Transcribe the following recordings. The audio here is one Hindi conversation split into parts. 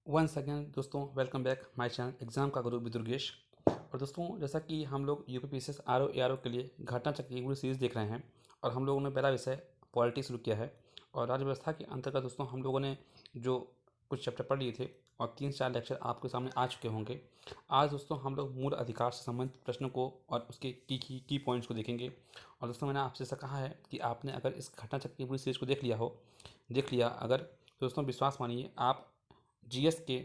वंस अगेन दोस्तों, welcome back my channel exam का गुरु दुर्गेश। और दोस्तों, जैसा कि हम लोग यूपीपीसीएस आरओ एआरओ के लिए घटना चक्र की पूरी सीरीज़ देख रहे हैं और हम लोगों ने पहला विषय पॉलिटी शुरू किया है। और राज्य व्यवस्था के अंतर्गत दोस्तों हम लोगों ने जो कुछ चैप्टर पढ़ लिए थे और 3-4 लेक्चर आपके सामने आ चुके होंगे। आज दोस्तों हम लोग मूल अधिकार से संबंधित प्रश्नों को और उसके की पॉइंट्स को देखेंगे। और दोस्तों, मैंने आपसे ऐसा कहा है कि आपने अगर इस घटना चक्र की पूरी सीरीज़ को देख लिया अगर, तो दोस्तों विश्वास मानिए आप जीएस के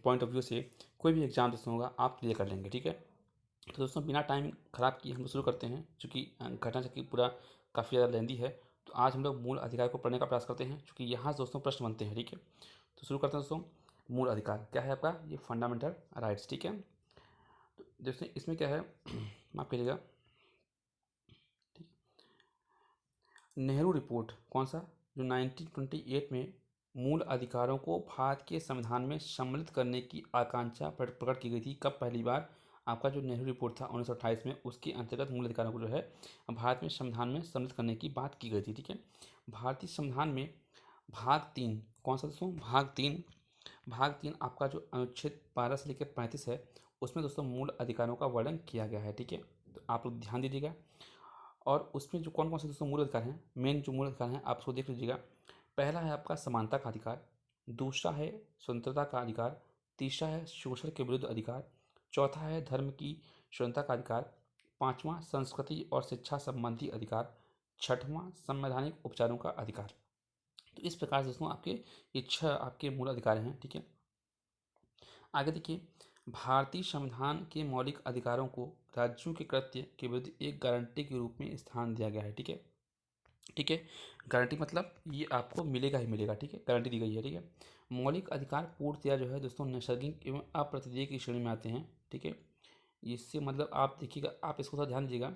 पॉइंट ऑफ व्यू से कोई भी एग्जाम दोस्तों होगा आप क्लियर कर लेंगे। ठीक है, तो दोस्तों बिना टाइम ख़राब किए हम लोग शुरू करते हैं, चूँकि घटना चक्र पूरा काफ़ी ज़्यादा लेंदी है। तो आज हम लोग मूल अधिकार को पढ़ने का प्रयास करते हैं, चूँकि यहाँ से दोस्तों प्रश्न बनते हैं। ठीक है, तो शुरू करते हैं दोस्तों। मूल अधिकार क्या है आपका? ये फंडामेंटल राइट्स। ठीक है, तो दोस्तों इसमें क्या है माफ़ करिएगा। ठीक, नेहरू रिपोर्ट कौन सा, जो 1928 में मूल अधिकारों को भारत के संविधान में सम्मिलित करने की आकांक्षा प्रकट की गई थी। कब पहली बार? आपका जो नेहरू रिपोर्ट था 1928 में, उसके अंतर्गत मूल अधिकारों को जो है भारत में संविधान में सम्मिलित करने की बात की गई थी। ठीक है, भारतीय संविधान में भाग 3 कौन सा दोस्तों? भाग 3 आपका जो अनुच्छेद 12 से लेकर 35 है, उसमें दोस्तों मूल अधिकारों का वर्णन किया गया है। ठीक है, तो आप लोग ध्यान दीजिएगा। और उसमें जो कौन कौन से दोस्तों मूल अधिकार हैं, मेन जो मूल अधिकार हैं आप उसको देख लीजिएगा। पहला है आपका समानता का अधिकार, दूसरा है स्वतंत्रता का अधिकार, तीसरा है शोषण के विरुद्ध अधिकार, चौथा है धर्म की स्वतंत्रता का अधिकार, पांचवा संस्कृति और शिक्षा संबंधी अधिकार, छठवां संवैधानिक उपचारों का अधिकार। तो इस प्रकार से दोस्तों आपके ये 6 आपके मूल अधिकार हैं। ठीक है, आगे देखिए, भारतीय संविधान के मौलिक अधिकारों को राज्यों के कृत्य के विरुद्ध एक गारंटी के रूप में स्थान दिया गया है। ठीक है, ठीक है, गारंटी मतलब ये आपको मिलेगा ही मिलेगा। ठीक है, गारंटी दी गई है। ठीक है, मौलिक अधिकार पूर्णतया जो है दोस्तों नैसर्गिक एवं अप्रतिदेय की श्रेणी में आते हैं। ठीक है, इससे मतलब आप देखिएगा, आप इसको थोड़ा ध्यान दीजिएगा।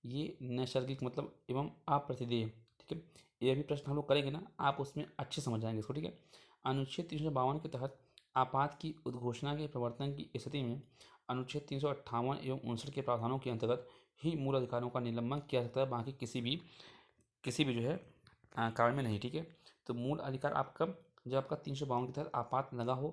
ये नैसर्गिक मतलब एवं अप्रतिदेय। ठीक है, ये भी प्रश्न हम लोग करेंगे ना, आप उसमें अच्छे समझ जाएंगे इसको। ठीक है, अनुच्छेद 352 के तहत आपात की उद्घोषणा के प्रवर्तन की स्थिति में अनुच्छेद 358 एवं 59 के प्रावधानों के अंतर्गत ही मूल अधिकारों का निलंबन किया सकता है, बाकी किसी भी जो है कारण में नहीं। ठीक है, तो मूल अधिकार आप कब, जब आपका 352 के तहत आपात लगा हो,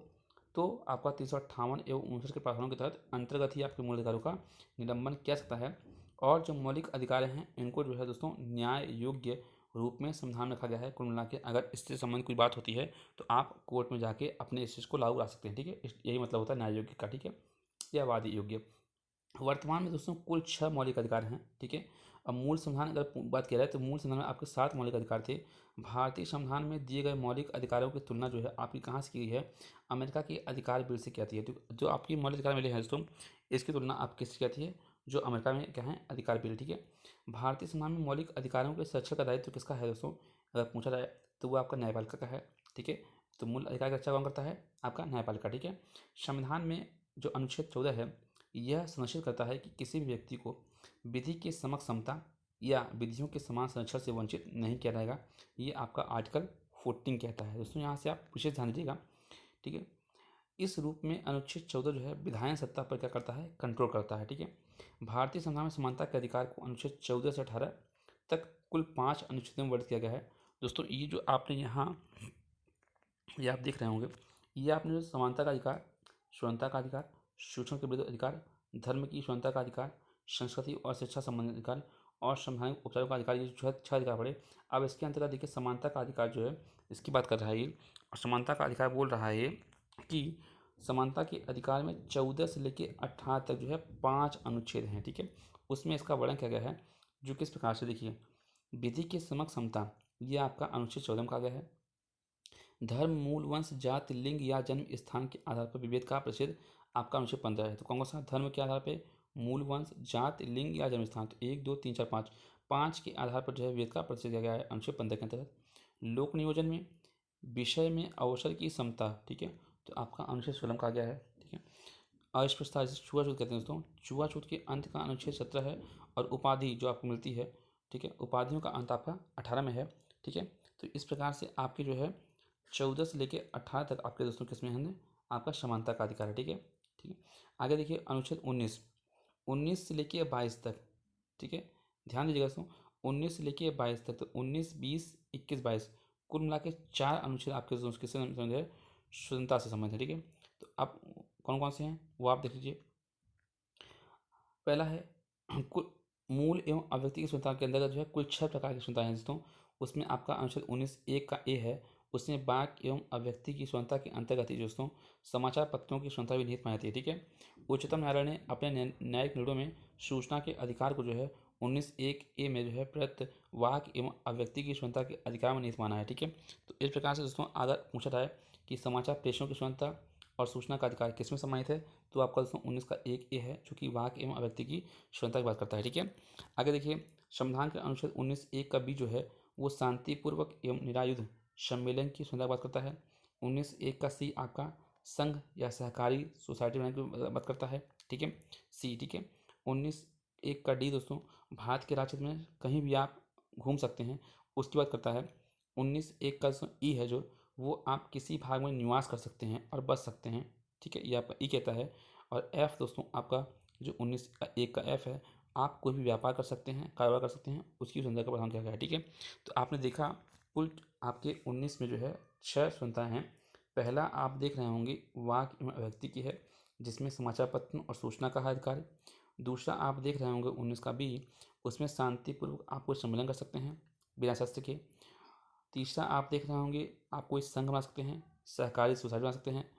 तो आपका 358 एवं 59 के प्रावधानों के तहत अंतर्गत ही आपके मूल अधिकारों का निलंबन किया सकता है। और जो मौलिक अधिकार हैं इनको जो है दोस्तों न्याय योग्य रूप में संविधान में रखा गया है। कुल मिला के अगर इससे संबंधित कोई बात होती है तो आप कोर्ट में जाके अपने इस चीज़ को लागू करा सकते हैं। ठीक है, यही मतलब होता है न्याय योग्य का। ठीक है, या वादी योग्य। वर्तमान में दोस्तों कुल 6 मौलिक अधिकार हैं। ठीक है, अब मूल संविधान अगर बात किया जाए तो मूल संविधान में आपके 7 मौलिक अधिकार थे। भारतीय संविधान में दिए गए मौलिक अधिकारों की तुलना जो है आपकी कहाँ से की गई है? अमेरिका के अधिकार बिल से की जाती है। तो जो आपकी मौलिक अधिकार मिले हैं दोस्तों, इसकी तुलना आप किससे की जाती है? जो अमेरिका में क्या है अधिकार बिल। ठीक है, भारतीय संविधान में मौलिक अधिकारों के संरक्षण का दायित्व किसका है दोस्तों? अगर पूछा जाए तो वो आपका न्यायपालिका का है। ठीक है, तो मूल अधिकार का रक्षा कौन करता है? आपका न्यायपालिका। ठीक है, संविधान में जो अनुच्छेद 14 है, यह सुनिश्चित करता है कि किसी भी व्यक्ति को विधि के समक्ष समता या विधियों के समान संरक्षण से वंचित नहीं किया जाएगा। ये आपका आर्टिकल 14 कहता है दोस्तों, यहाँ से आप विशेष ध्यान दीजिएगा। ठीक है, इस रूप में अनुच्छेद 14 जो है विधायन सत्ता पर क्या करता है? कंट्रोल करता है। ठीक है, भारतीय संविधान में समानता के अधिकार को अनुच्छेद 14 से 18 तक कुल 5 अनुच्छेदों में वर्णित किया गया है। दोस्तों ये जो आपने यहाँ, ये आप देख रहे होंगे, ये आपने जो समानता का अधिकार, स्वतंत्रता का अधिकार, शोषण के विरुद्ध अधिकार, धर्म की स्वतंत्रता का अधिकार, संस्कृति और शिक्षा संबंधित अधिकार और संवैधानिक उपचारों का अधिकार, ये जो 6 अधिकार पड़े। अब इसके अंतर्गत देखिए समानता का अधिकार जो है इसकी बात कर रहा है ये, और समानता का अधिकार बोल रहा है ये कि समानता के अधिकार में 14 से लेकर 18 तक जो है 5 अनुच्छेद हैं। ठीक है, उसमें इसका वर्णन किया गया है, जो किस प्रकार से देखिए, विधि के समक्ष समता, ये आपका अनुच्छेद 14 में कहा गया है। धर्म, मूल, वंश, जाति, लिंग या जन्म स्थान के आधार पर विभेद का प्रतिषेध आपका अनुच्छेद 15 है। तो कौन कौन सा? धर्म के आधार पर, मूल, वंश, जाति, लिंग या जन्म स्थान, तो 1 2 3 4 5, 5 के आधार पर जो है विभेद का प्रतिषेध किया गया है अनुच्छेद 15 के अंतर्गत। लोक नियोजन में विषय में अवसर की समता, ठीक है, तो आपका अनुच्छेद 16 कहा गया है। ठीक है, अस्पृश्यता जिसे छुआछूत कहते हैं दोस्तों, छुआछूत के अंत का अनुच्छेद 17 है। और उपाधि जो आपको मिलती है, ठीक है, उपाधियों का अंत आपका 18 में है। ठीक है, तो इस प्रकार से आपके जो है 14 से लेकर 18 तक आपके दोस्तों किसमें हैं? आपका समानता का अधिकार है। ठीक है, ठीक है, आगे देखिए अनुच्छेद 19, 19 से लेकर 22 तक। ठीक है, ध्यान दीजिएगा दोस्तों, 19 से लेकर 22 तक, तो 19 20 21 22 कुल मिला के 4 अनुच्छेद आपके दोस्तों किससे संबंधित है? स्वतंत्रता से संबंधित है। ठीक है, तो आप कौन कौन से हैं वो आप देख लीजिए। पहला है कुल मूल एवं अव्यक्ति की स्वतंत्रता के अंतर्गत जो है कुल 6 प्रकार की स्वतंत्रता है दोस्तों। उसमें आपका अनुच्छेद 19(1) का ए है, उसमें वाक एवं अव्यक्ति की स्वतंत्रता के अंतर्गत ही दोस्तों समाचार पत्रों की स्वतंत्रता भी निहित मानी जाती है। ठीक है, उच्चतम न्यायालय ने अपने न्यायिक निर्णयों में सूचना के अधिकार को जो है 19(1) ए में जो है प्रदत्त वाक एवं अव्यक्ति की स्वतंत्रता के अधिकार में निहित माना है। ठीक है, तो इस प्रकार से दोस्तों अगर पूछा जाए कि समाचार प्रेषकों की स्वतंत्रता और सूचना का अधिकार किसमें सम्मानित है, तो आपका दोस्तों 19 का 1(a) है, जो कि वाक एवं अभिव्यक्ति की स्वतंत्रता की बात करता है। ठीक है, आगे देखिए, संविधान के अनुच्छेद 19(1) का बी जो है वो शांतिपूर्वक एवं निरायुध सम्मेलन की स्वतंत्रता की बात करता है। 19(1) का सी आपका संघ या सहकारी सोसाइटी बनाने की बात करता है। ठीक है, सी। ठीक है, 19(1) का डी दोस्तों भारत के राज्य में कहीं भी आप घूम सकते हैं, उसकी बात करता है। 19(1) का ई है जो वो आप किसी भाग में निवास कर सकते हैं और बच सकते हैं। ठीक है, ये आपका ई कहता है। और एफ दोस्तों आपका जो 19(1) का एफ है, आप कोई भी व्यापार कर सकते हैं, कारोबार कर सकते हैं, उसकी स्वतंत्रता का प्रावधान किया गया है। ठीक है, तो आपने देखा कुल आपके 19 में जो है 6 स्वतंत्रताएं हैं। पहला आप देख रहे होंगे वाक एवं अभिव्यक्ति की है, जिसमें समाचार पत्र और सूचना का अधिकार है। दूसरा आप देख रहे होंगे 19 का बी, उसमें शांतिपूर्वक आप कोई सम्मेलन कर सकते हैं बिना शस्त्र के। तीसरा आप देख रहे होंगे आप कोई संघ बना सकते हैं, सहकारी सोसाइटी बना सकते हैं।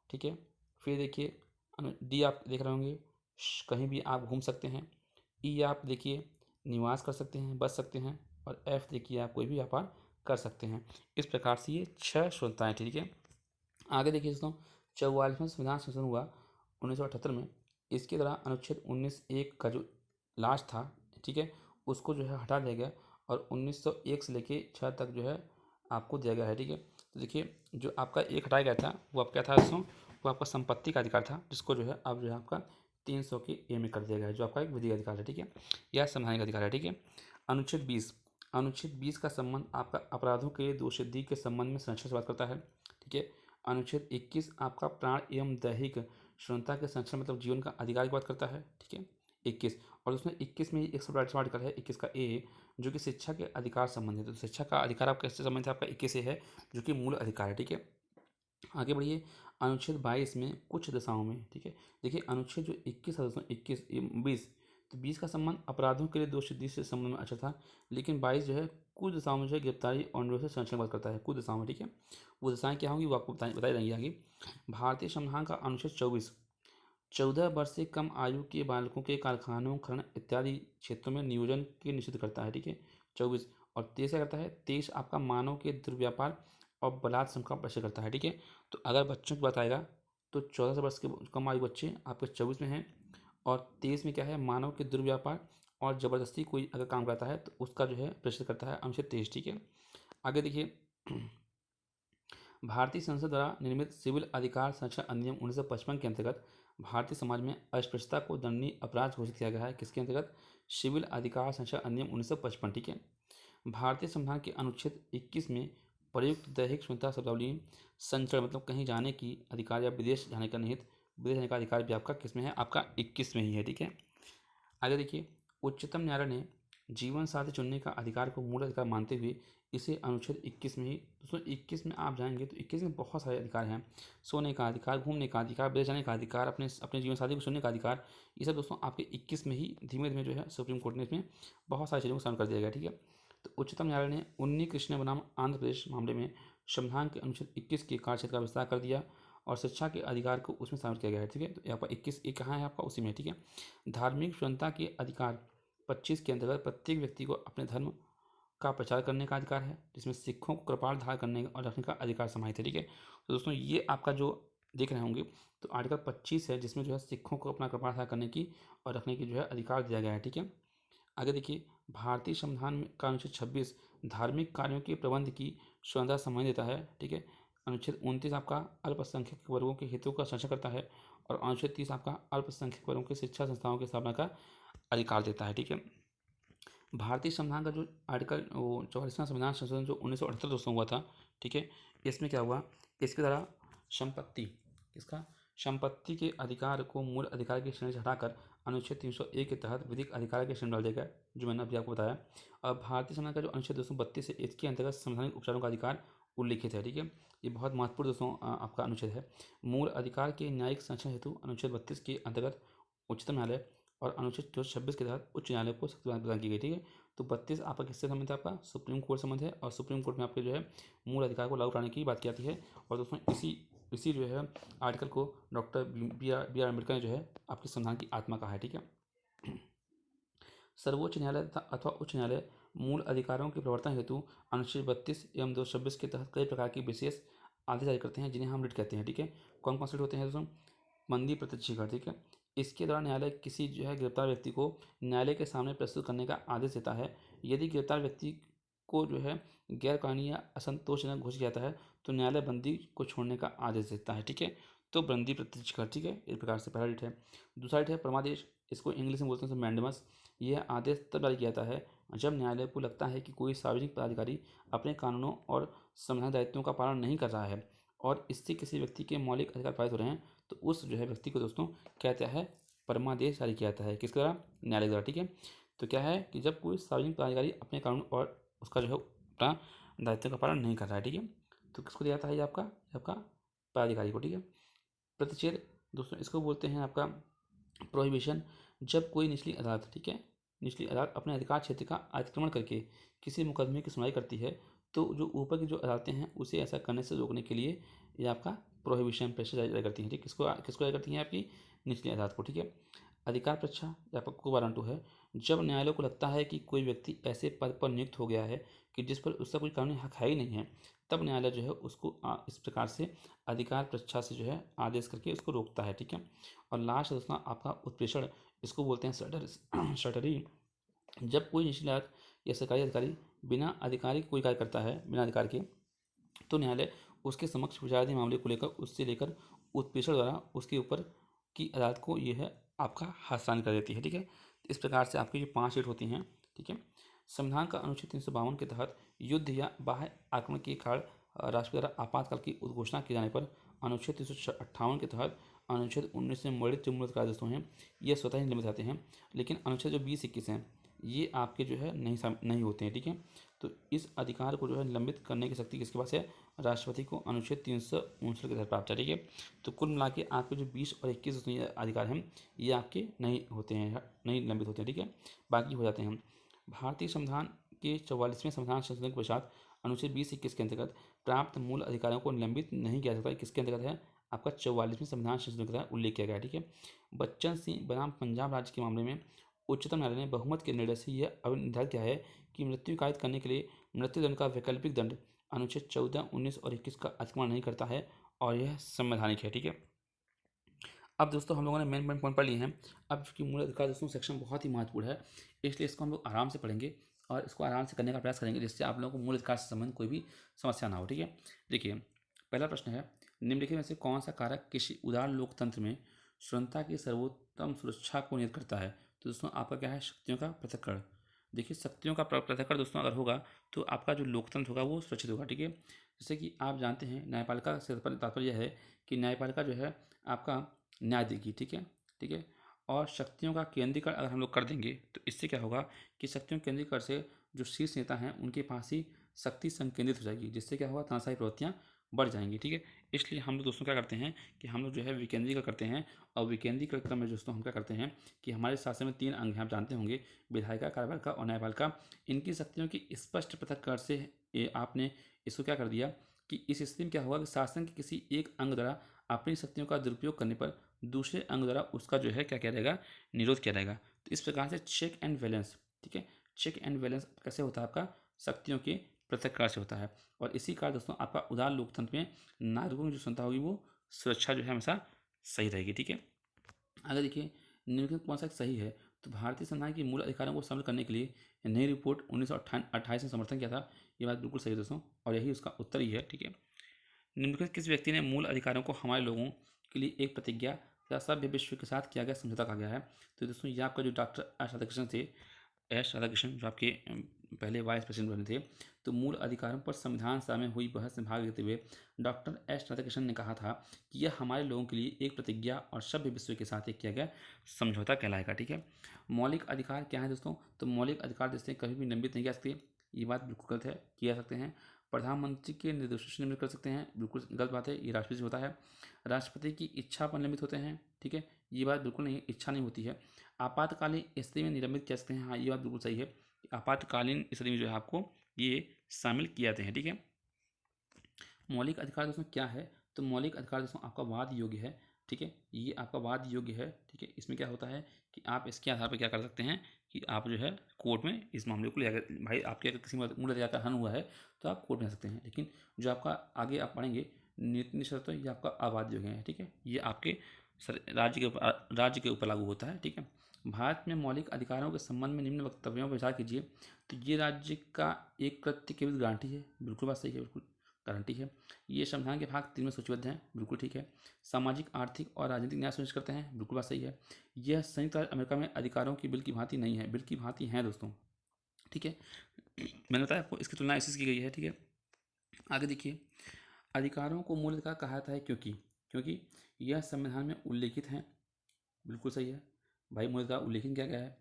ठीक है, फिर देखिए डी आप देख रहे होंगे कहीं भी आप घूम सकते हैं। ई आप देखिए निवास कर सकते हैं, बच सकते हैं। और एफ देखिए आप कोई भी व्यापार कर सकते हैं। इस प्रकार से ये 6 स्वतंत्रताएँ। ठीक है, आगे देखिए दोस्तों, 44वां संविधान संशोधन हुआ 1978 में। इसके द्वारा अनुच्छेद 19(1) का जो लास्ट था, ठीक है, उसको जो है हटा दिया गया और 1901 से लेके 6 तक जो है आपको दिया गया है। ठीक है, तो देखिए जो आपका एक हटाया गया था वो आपका क्या था दोस्तों, वो आपका संपत्ति का अधिकार था, जिसको जो है अब जो है आपका 300 के ए में कर दिया गया है, जो आपका एक विधिक अधिकार है। ठीक है, यह संवैधानिक अधिकार है। ठीक है, अनुच्छेद 20, अनुच्छेद 20 का संबंध आपका अपराधों के दोषसिद्धि के संबंध में संरक्षण से बात करता है। ठीक है, अनुच्छेद 21 आपका प्राण एवं दैहिक स्वतंत्रता के संरक्षण मतलब जीवन का अधिकार की बात करता है। ठीक है, 21, और उसमें 21 में एक सब आर्टिकल है 21 का ए, जो कि शिक्षा के अधिकार संबंधित है। तो शिक्षा का अधिकार आप कैसे संबंधित है, आपका 21 से है, जो कि मूल अधिकार है। ठीक है, आगे बढ़िए, अनुच्छेद 22 में कुछ दशाओं में। ठीक है, देखिए अनुच्छेद जो 21 है दोस्तों, 21 20, तो 20 का संबंध अपराधों के लिए दोषसिद्धि से संबंध में अच्छा था, लेकिन 22 जो है कुछ दशाओं में जो है गिरफ्तारी और निरोध से संरक्षण की बात करता है, कुछ दशाओं में। ठीक है, वो दशाएं क्या होंगी वो आपको बताई जाएंगी आगे। भारतीय संविधान का अनुच्छेद 24, 14 वर्ष से कम आयु के बालकों के कारखानों, खनन इत्यादि क्षेत्रों में नियोजन के निषिद्ध करता है। ठीक है, 24, और 23 क्या करता है, 23 आपका मानव के दुर्व्यापार और बलात् श्रम का परिचय करता है। ठीक है, तो अगर बच्चों की बात आएगा तो 14 वर्ष के कम आयु बच्चे आपके 24 में हैं, और 23 में क्या है, मानव के दुर्व्यापार और ज़बरदस्ती कोई अगर काम करता है तो उसका जो है परिचय करता है अनुच्छेद 23। ठीक है, आगे देखिए, भारतीय संसद द्वारा निर्मित सिविल अधिकार संरक्षण अधिनियम 1955 के अंतर्गत भारतीय समाज में अस्पृश्यता को दंडनीय अपराध घोषित किया गया है। किसके अंतर्गत, सिविल अधिकार संरक्षण अधिनियम 1955। ठीक है, भारतीय संविधान के अनुच्छेद 21 में प्रयुक्त दैहिक स्वतंत्रता शब्दावली संचरण मतलब कहीं जाने की अधिकार या विदेश जाने का निहित विदेश जाने का अधिकार भी आपका किस में है, आपका 21 में ही है। ठीक है, आगे देखिए, उच्चतम न्यायालय ने जीवन साथी चुनने का अधिकार को मूल अधिकार मानते हुए इसे अनुच्छेद 21 में ही, दोस्तों 21 में आप जाएंगे तो 21 में बहुत सारे अधिकार हैं, सोने का अधिकार, घूमने का अधिकार, विदेश जाने का अधिकार, अपने अपने जीवन साथी को चुनने का अधिकार, ये सब दोस्तों आपके 21 में ही धीमे धीमे जो है सुप्रीम कोर्ट ने इसमें बहुत सारी चीज़ों को शामिल कर दिया गया। ठीक है, तो उच्चतम न्यायालय ने उन्नी कृष्ण बनाम आंध्र प्रदेश मामले में संविधान के अनुच्छेद 21 के कार्यक्षेत्र का विस्तार कर दिया और शिक्षा के अधिकार को उसमें शामिल किया गया है। ठीक है, तो यहाँ पर 21 ये कहाँ है आपका, उसी में। ठीक है, धार्मिक स्वतंत्रता के अधिकार 25 के अंतर्गत प्रत्येक व्यक्ति को अपने धर्म का प्रचार करने का अधिकार है, जिसमें सिखों को कृपाल धारण करने और रखने का अधिकार समाहित है। ठीक है, तो दोस्तों ये आपका जो देख रहे होंगे तो आर्टिकल 25 है, जिसमें जो है सिखों को अपना कृपाल धारण करने की और रखने की जो है अधिकार दिया गया है। ठीक है, आगे देखिए, भारतीय संविधान का अनुच्छेद 26 धार्मिक कार्यों के प्रबंध की स्वतंत्रता संबंध देता है। ठीक है, अनुच्छेद 29 आपका अल्पसंख्यक वर्गों के हितों का संरक्षण करता है और अनुच्छेद 30 आपका अल्पसंख्यक वर्गों के शिक्षा संस्थाओं की स्थापना का अधिकार देता है। ठीक है, भारतीय संविधान का जो आर्टिकल वो 44वां संविधान संशोधन जो 1978 दोस्तों हुआ था। ठीक है, इसमें क्या हुआ, इसके द्वारा संपत्ति, किसका, संपत्ति के अधिकार को मूल अधिकार की श्रेणी से हटाकर अनुच्छेद 301 के तहत विधिक अधिकार की श्रेणी डाल दिया गया, जो मैंने अभी आपको बताया। और भारतीय संविधान का जो अनुच्छेद 232 है इसके अंतर्गत संवैधानिक उपचारों का अधिकार उल्लिखित है। ठीक है, ये बहुत महत्वपूर्ण दोस्तों आपका अनुच्छेद है। मूल अधिकार के न्यायिक संरक्षण हेतु अनुच्छेद 32 के अंतर्गत उच्चतम न्यायालय और अनुच्छेद 226 के तहत उच्च न्यायालय को शक्ति प्रदान की गई। ठीक है, तो 32 आपका किससे संबंध है? आपका सुप्रीम कोर्ट संबंध है, और सुप्रीम कोर्ट में आपके जो है मूल अधिकार को लागू कराने की बात की जाती है। और दोस्तों इसी जो है आर्टिकल को डॉक्टर बी आर अम्बेडकर ने जो है आपके संविधान की आत्मा कहा है। ठीक है, सर्वोच्च न्यायालय तथा अथवा उच्च न्यायालय मूल अधिकारों के प्रवर्तन हेतु अनुच्छेद 32 एवं 226 के तहत कई प्रकार के विशेष आदेश जारी करते हैं, जिन्हें हम रिट कहते हैं। ठीक है, कौन कौन से रिट होते हैं दोस्तों? बंदी प्रत्यक्षीकरण। ठीक है, इसके द्वारा न्यायालय किसी जो है गिरफ्तार व्यक्ति को न्यायालय के सामने प्रस्तुत करने का आदेश देता है। यदि गिरफ्तार व्यक्ति को जो है गैर कानूनी या असंतोषजनक घोषित किया जाता है तो न्यायालय बंदी को छोड़ने का आदेश देता है। ठीक है, तो बंदी प्रत्यक्षीकरण। ठीक है, इस प्रकार से पहला रिट है। दूसरा रिट है परमादेश, इसको इंग्लिश में बोलते हैं मैंडेमस। यह आदेश तब जारी किया जाता है जब न्यायालय को लगता है कि कोई सार्वजनिक पदाधिकारी अपने कानूनों और संवैधानिक दायित्वों का पालन नहीं कर रहा है और इससे किसी व्यक्ति के मौलिक अधिकार पारित हो रहे हैं, तो उस जो है व्यक्ति को दोस्तों कहता है परमादेश जारी किया जाता है। किसके द्वारा? न्यायालय द्वारा। ठीक है, तो क्या है कि जब कोई सार्वजनिक पदाधिकारी अपने कानून और उसका जो है अपना दायित्व का पालन नहीं कर रहा है। ठीक है, तो किसको दिया जाता है? ये आपका पदाधिकारी को। ठीक है, प्रतिषेध दोस्तों इसको बोलते हैं आपका प्रोहिबिशन। जब कोई निचली अदालत, ठीक है, निचली अदालत अपने अधिकार क्षेत्र का अतिक्रमण करके किसी मुकदमे की सुनवाई करती है तो जो ऊपर की जो अदालतें हैं उसे ऐसा करने से रोकने के लिए ये आपका प्रोहिबिशन प्रेशर जारी करती हैं। ठीक, किसको किसको जारी करती हैं? आपकी निचली अदालत को। ठीक है, अधिकार परीक्षा या आपका को वारंटू है। जब न्यायालय को लगता है कि कोई व्यक्ति ऐसे पद पर नियुक्त हो गया है कि जिस पर उसका कोई कानूनी हक है ही नहीं है, तब न्यायालय जो है उसको इस प्रकार से अधिकार परीक्षा से जो है आदेश करके उसको रोकता है। ठीक है, और लास्ट दोस्तों आपका उत्प्रेषण, इसको बोलते हैं शटरी। जब कोई निचली अदालत या सरकारी अधिकारी बिना अधिकारी कोई कार्य करता है, बिना अधिकार के, तो न्यायालय उसके समक्ष विचाराधीन मामले को लेकर उससे लेकर उत्प्रेषण द्वारा उसके ऊपर की अदालत को यह है आपका हस्तांतरित कर देती है। ठीक है, इस प्रकार से आपकी ये 5 रेट होती हैं। ठीक है, संविधान का अनुच्छेद 352 के तहत युद्ध या बाह्य आक्रमण के कारण राष्ट्रपति द्वारा आपातकाल की उद्घोषणा किए जाने पर अनुच्छेद 358 के तहत अनुच्छेद 19 से मौलिक जो मूल अधिकार दोस्तों हैं ये स्वतः ही निलंबित रहते हैं, लेकिन अनुच्छेद जो 20-21 हैं ये आपके जो है नहीं होते हैं। ठीक है, तो इस अधिकार को जो है निलंबित करने की शक्ति किसके पास है? राष्ट्रपति को अनुच्छेद 359 के तहत प्राप्त है। ठीक है, तो कुल मिला के आपके जो 20 और 21 अधिकार हैं ये आपके नहीं होते हैं, नहीं निलंबित होते हैं। ठीक है, बाकी हो जाते हैं। भारतीय संविधान के 44वें संविधान संशोधन के पश्चात अनुच्छेद 20-21 के अंतर्गत प्राप्त मूल अधिकारों को निलंबित नहीं किया सकता। किसके अंतर्गत है? आपका 44वें संविधान संशोधन के तहत उल्लेख किया गया है। ठीक है, बच्चन सिंह बनाम पंजाब राज्य के मामले में उच्चतम न्यायालय ने बहुमत के निर्णय से यह निर्धारित किया है कि मृत्यु कायद करने के लिए मृत्युदंड का वैकल्पिक दंड अनुच्छेद 14, 19 और 21 का अतिक्रमण नहीं करता है और यह संवैधानिक है। ठीक है, अब दोस्तों हम लोगों ने मेन पॉइंट पढ़ लिए हैं। अब चूंकि मूल अधिकार दोस्तों सेक्शन बहुत ही महत्वपूर्ण है, इसलिए इसको हम लोग आराम से पढ़ेंगे और इसको आराम से करने का प्रयास करेंगे जिससे आप लोगों को मूल अधिकार से संबंधित कोई भी समस्या ना हो। ठीक है, देखिए पहला प्रश्न है, निम्नलिखित में से कौन सा कारक किसी उदार लोकतंत्र में स्वतंत्रता की सर्वोत्तम सुरक्षा को नियत करता है? तो दोस्तों आपका क्या है? शक्तियों का पृथक्करण। देखिए शक्तियों का पृथक्करण दोस्तों अगर होगा तो आपका जो लोकतंत्र होगा वो सुरक्षित होगा। ठीक है, जैसे कि आप जानते हैं न्यायपालिका से तात्पर्य है कि न्यायपालिका जो है आपका न्याय देगी। ठीक है, ठीक है, और शक्तियों का केंद्रीकरण अगर हम लोग कर देंगे तो इससे क्या होगा कि शक्तियों के केंद्रीकरण से जो शीर्ष नेता हैं उनके पास ही शक्ति संकेंद्रित हो जाएगी, जिससे क्या होगा? तानाशाही प्रवृत्तियाँ बढ़ जाएंगी। ठीक है, इसलिए हम लोग दोस्तों क्या करते हैं कि हम लोग जो है विकेंद्रीकरण करते हैं, और विकेंद्रीकरण क्रम में दोस्तों हम क्या करते हैं कि हमारे शासन में 3 अंग हैं, आप जानते होंगे, विधायिका, कार्यपालिका और न्यायपालिका। इनकी शक्तियों की स्पष्ट पृथक्करण से आपने इसको क्या कर दिया कि इस स्थिति में क्या होगा कि शासन के किसी एक अंग द्वारा अपनी शक्तियों का दुरुपयोग करने पर दूसरे अंग द्वारा उसका जो है क्या किया जाएगा? निरोध किया जाएगा। तो इस प्रकार से चेक एंड बैलेंस, ठीक है, चेक एंड बैलेंस कैसे होता है? आपका शक्तियों के पृथक्करण से होता है, और इसी कारण दोस्तों आपका उदार लोकतंत्र में नागरिकों की जो क्षमता होगी वो सुरक्षा जो है हमेशा सही रहेगी। ठीक है, अगर देखिए निम्नलिखित कौन सा सही है, तो भारतीय संविधान के मूल अधिकारों को शामिल करने के लिए नई रिपोर्ट 1928 में समर्थन किया था। ये बात बिल्कुल सही है दोस्तों, और यही उसका उत्तर ही है। ठीक है, निम्नलिखित किस व्यक्ति ने मूल अधिकारों को हमारे लोगों के लिए एक प्रतिज्ञा या सभ्य विश्व के साथ किया गया समझौता कहा गया है? तो दोस्तों ये आपका जो डॉक्टर एस राधाकृष्णन थे, एस राधाकृष्णन जो आपके पहले वाइस प्रेसिडेंट बने थे, तो मूल अधिकारों पर संविधान सभा में हुई बहस में भाग लेते हुए डॉक्टर एस राधाकृष्णन ने कहा था कि यह हमारे लोगों के लिए एक प्रतिज्ञा और सभ्य विश्व के साथ एक किया गया समझौता कहलाएगा। ठीक है, मौलिक अधिकार क्या है दोस्तों? तो मौलिक अधिकार जैसे कभी भी निलंबित नहीं किया सकते, ये बात बिल्कुल गलत है, किया सकते हैं। प्रधानमंत्री के निर्देशों से निलंबित कर सकते हैं, बिल्कुल गलत बात है, ये राष्ट्रपति से होता है। राष्ट्रपति की इच्छा पर निलंबित होते हैं, ठीक है, ये बात बिल्कुल नहीं, इच्छा नहीं होती है। आपातकालीन स्थिति में निलंबित कर सकते हैं, हाँ ये बात बिल्कुल सही है, आपातकालीन स्थिति में जो है आपको ये शामिल किए जाते हैं, ठीक है। मौलिक अधिकार दोस्तों क्या है, तो मौलिक अधिकार दोस्तों आपका वाद योग्य है, ठीक है, ये आपका वाद योग्य है, ठीक है। इसमें क्या होता है कि आप इसके आधार पर क्या कर सकते हैं कि आप जो है कोर्ट में इस मामले को ले, अगर भाई आपके अगर किसी मूल अधिकार का हनन हुआ है तो आप कोर्ट में जा सकते हैं। लेकिन जो आपका आगे आप पढ़ेंगे नीति शर्त, ये आपका अवाद योग्य है, ठीक है, ये आपके राज्य के ऊपर लागू होता है, ठीक है। भारत में मौलिक अधिकारों के संबंध में निम्न वक्तव्यों पर विचार कीजिए, तो ये राज्य का एक कृत्य के विरुद्ध गारंटी है, बिल्कुल बात सही है, बिल्कुल गारंटी है। ये संविधान के भाग 3 में सूचीबद्ध हैं, बिल्कुल ठीक है। सामाजिक, आर्थिक और राजनीतिक न्याय सुनिश्चित करते हैं, बिल्कुल बात सही है। यह संयुक्त राज्य अमेरिका में अधिकारों की बिल की भांति नहीं है, बिल की भांति हैं दोस्तों, ठीक है। मैंने बताया आपको इसकी तुलना इससे की गई है, ठीक है। आगे देखिए, अधिकारों को मूल अधिकार कहा जाता है क्योंकि यह संविधान में उल्लेखित हैं, बिल्कुल सही है भाई, मूल अधिकार उल्लेखित किया गया है।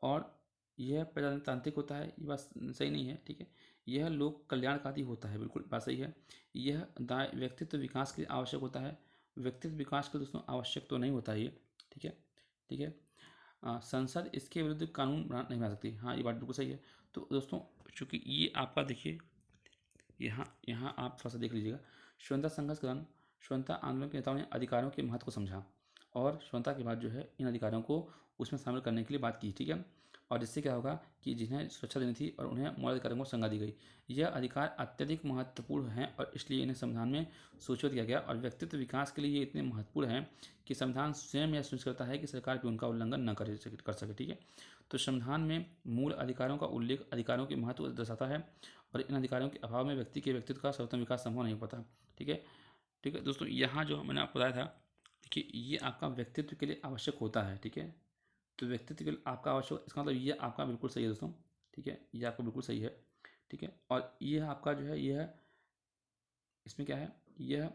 और यह प्रजातांत्रिक होता है, ये बात सही नहीं है, ठीक है। यह लोक कल्याणकारी होता है, बिल्कुल बात सही है। यह व्यक्तित्व विकास के लिए आवश्यक होता है, व्यक्तित्व विकास के दोस्तों आवश्यक तो नहीं होता है ये, ठीक है, ठीक है। संसद इसके विरुद्ध कानून नहीं बना सकती, हाँ ये बात बिल्कुल सही है। तो दोस्तों चूँकि ये आपका देखिए यहाँ यहाँ आप थोड़ा सा देख लीजिएगा, स्वतंत्रता संघर्ष के दौरान स्वतंत्रता आंदोलन के नेताओं ने अधिकारों के महत्व को समझा और स्वतंत्रता के बाद जो है इन अधिकारों को उसमें शामिल करने के लिए बात की, ठीक है। और इससे क्या होगा कि जिन्हें सुरक्षा देनी थी और उन्हें मौलिक अधिकारों को संज्ञा दी गई। यह अधिकार अत्यधिक महत्वपूर्ण हैं और इसलिए इन्हें संविधान में सूचीबद्ध किया गया, और व्यक्तित्व विकास के लिए ये इतने महत्वपूर्ण हैं कि संविधान स्वयं यह सुनिश्चित करता है कि सरकार भी उनका उल्लंघन न कर सके, ठीक है। तो संविधान में मूल अधिकारों का उल्लेख अधिकारों के महत्व को दर्शाता है, और इन अधिकारों के अभाव में व्यक्ति के व्यक्तित्व का सर्वोत्तम विकास संभव नहीं हो पाता, ठीक है, ठीक है। दोस्तों यहाँ जो मैंने आपको बताया था, देखिए ये आपका व्यक्तित्व के लिए आवश्यक होता है, ठीक है। तो व्यक्तित्व के लिए आपका आवश्यक, इसका मतलब ये आपका बिल्कुल सही है दोस्तों, ठीक है, ये आपका बिल्कुल सही है, ठीक है। और ये आपका जो है यह इसमें क्या है, यह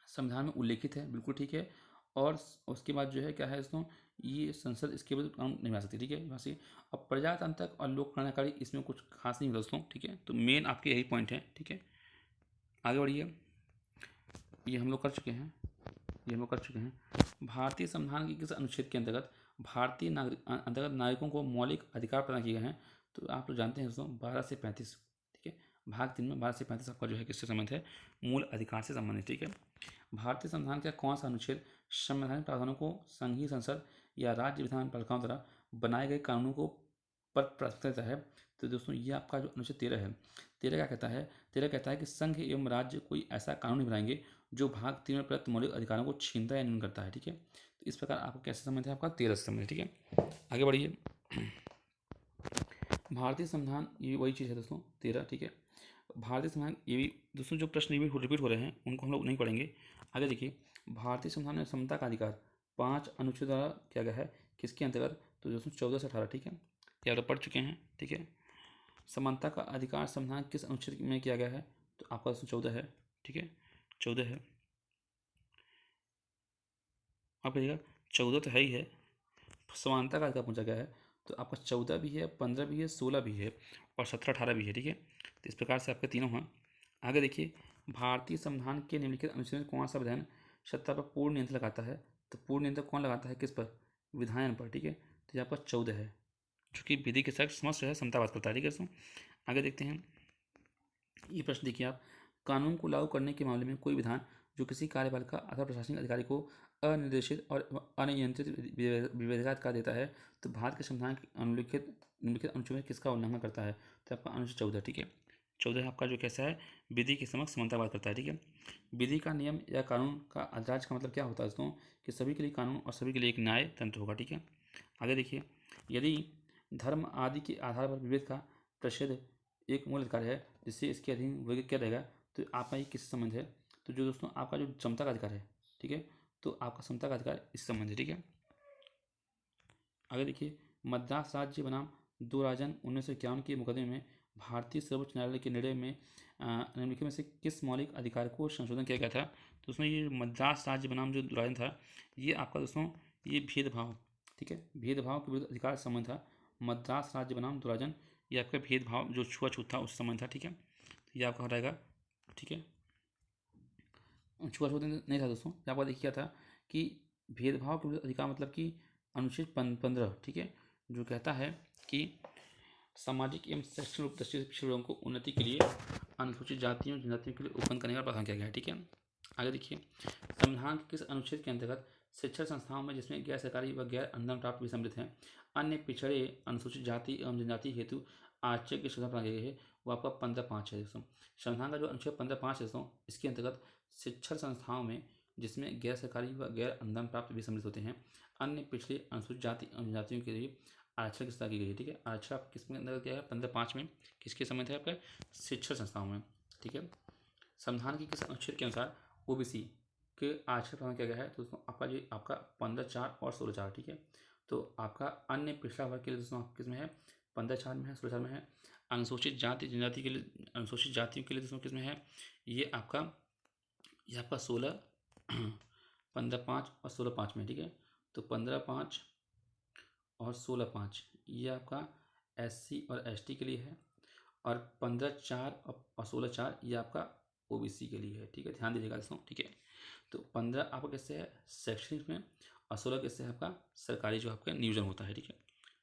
संविधान में उल्लेखित है, बिल्कुल ठीक है। और उसके बाद जो है क्या है दोस्तों, ये संसद इसके विरुद्ध कानून नहीं बना सकती, ठीक है, यहाँ से। अब प्रजातांत्रिक और लोक कल्याणकारी इसमें कुछ खास नहीं है दोस्तों, ठीक है। तो मेन आपके यही पॉइंट है, ठीक है। आगे बढ़िए, ये हम लोग कर चुके हैं, ये हम लोग कर चुके हैं। भारतीय संविधान के किस अनुच्छेद के अंतर्गत भारतीय नागरिकों को मौलिक अधिकार प्रदान किए गए हैं, तो आप लोग जानते हैं दोस्तों 12 से 35, ठीक है। भाग 3 में 12 से 35 आपका जो है किससे संबंधित है, मूल अधिकार से संबंधित, ठीक है। भारतीय संविधान का कौन सा अनुच्छेद संवैधानिक प्रावधानों को संघीय संसद या राज्य विधान पालिकाओं द्वारा बनाए गए कानूनों को पर प्राथमिकता देता है, तो दोस्तों ये आपका जो अनुच्छेद 13 है, 13 क्या कहता है, 13 कहता है कि संघ एवं राज्य कोई ऐसा कानून नहीं बनाएंगे जो भाग 3 में प्रदत्त मौलिक अधिकारों को छीनता या न्यून करता है, ठीक है। तो इस प्रकार आपको कैसे संबंध है, आपका 13 से संबंध है, ठीक है। आगे बढ़िए, भारतीय संविधान ये वही चीज़ है दोस्तों 13, ठीक है। भारतीय संविधान ये भी दोस्तों जो प्रश्न रिपीट हो रहे हैं उनको हम लोग नहीं पढ़ेंगे। आगे देखिए, भारतीय संविधान में समता का अधिकार 5 अनुच्छेद द्वारा किया गया है, किसके अंतर्गत, तो दोस्तों 14 से 18, ठीक है, ये आप पढ़ चुके हैं, ठीक है। समानता का अधिकार संविधान किस अनुच्छेद में किया गया है, तो आपका दोस्तों 14 है, ठीक है, 14 है। आप कहिएगा 14 तो है ही है, समानता का अधिकार पूछा गया है, तो आपका 14 भी है, 15 भी है, 16 भी है और 17 18 भी है, ठीक है। तो इस प्रकार से आपके तीनों हैं। आगे देखिए, भारतीय संविधान के निम्नलिखित अनुच्छेद में कौन सा विधान सत्ता पर पूर्ण नियंत्रण लगाता है, तो पूर्ण नियंत्रण कौन लगाता है, किस पर, विधायन पर, ठीक है। तो ये आपका 14 है, जो कि विधि के साथ समस्त जो है समतावाद करता है, ठीक है दोस्तों। आगे देखते हैं, ये प्रश्न देखिए आप, कानून को लागू करने के मामले में कोई विधान जो किसी कार्यपालिका अथवा प्रशासनिक अधिकारी को अनिर्देशित और अनियंत्रित विवेकाधिकार देता है, तो भारत के संविधान के निम्नलिखित अनुच्छेद में किसका उल्लंघन करता है, तो आपका अनुच्छेद 14, ठीक है। 14 आपका जो कैसा है, विधि के समक्ष समानतावाद करता है, ठीक है। विधि का नियम या कानून का अधिराज का मतलब क्या होता है दोस्तों, कि सभी के लिए कानून और सभी के लिए एक न्याय तंत्र होगा, ठीक है। आगे देखिए, यदि धर्म आदि के आधार पर विभेद का प्रतिषेध एक मूल अधिकार है जिससे इसके अधीन वर्ग क्या रहेगा, तो आपका ये किससे संबंध है, तो जो दोस्तों आपका जो समता का अधिकार है, ठीक है, तो आपका समता का अधिकार इससे संबंध है, ठीक है। आगे देखिए, मद्रास राज्य बनाम 2 राजन 1951 के मुकदमे में भारतीय सर्वोच्च न्यायालय के निर्णय में निम्नलिखित में से किस मौलिक अधिकार को संशोधन किया गया था, तो उसमें ये मद्रास राज्य बनाम जो दुराजन था, ये आपका दोस्तों ये भेदभाव, ठीक है, भेदभाव के विरुद्ध अधिकार संबंध था। मद्रास राज्य बनाम दुराजन ये आपका भेदभाव जो छुआछूत था उस संबंध था, ठीक है। ये आपका हटाएगा, ठीक है। छुआछूत नहीं था दोस्तों, यहाँ पर देखिए क्या था कि भेदभाव के विरुद्ध अधिकार, मतलब कि अनुच्छेद 15, ठीक है, जो कहता है कि सामाजिक एवं शैक्षणिक रूप दृष्टि से पिछड़े लोगों को उन्नति के लिए अनुसूचित जातियों जनजातियों के लिए उत्पन्न करने का प्रावधान किया गया है, ठीक है। आगे देखिए, संविधान के किस अनुच्छेद के अंतर्गत शिक्षण संस्थाओं में जिसमें गैर सरकारी व गैर अनुदान प्राप्त भी सम्मिलित हैं अन्य पिछड़े अनुसूचित जाति एवं जनजाति हेतु आरक्षण की सुविधा प्रदान की गई है, वो आपका 15(5) है दोस्तों। संविधान का जो अनुच्छेद 15(5) है दोस्तों, इसके अंतर्गत शिक्षण संस्थाओं में जिसमें गैर सरकारी व गैर अनुदान प्राप्त भी सम्मिलित होते हैं अन्य पिछड़े अनुसूचित जाति एवं जनजातियों के लिए आरक्षण की सुविधा की गई है, ठीक है। आरक्षण आप किसमें अंदर क्या है, 15(5) में, किसके संबंध है, आपका शिक्षण संस्थाओं में, ठीक है। संविधान के किस अनुच्छेद के अनुसार ओबीसी के आरक्षण प्रदान किया गया है, तो दोस्तों आपका जो आपका 15(4) और 16(4), ठीक है। तो आपका अन्य पिछड़ा वर्ग के लिए दोस्तों किस में है, 15(4) में है, 16(4) में है। अनुसूचित जाति जनजाति के लिए, अनुसूचित जातियों के लिए दोस्तों किस में है, ये आपका 16, 15(5) और 16(5) में, ठीक है। तो 15(5) और 16(5) ये आपका SC और ST के लिए है, और 15(4) और 16(4) ये आपका OBC के लिए है, ठीक है। ध्यान दीजिएगा दोस्तों, ठीक है। तो 15 आपका किससे है, शैक्षणिक में, और 16 किससे है, आपका सरकारी जो आपका नियोजन होता है, ठीक है,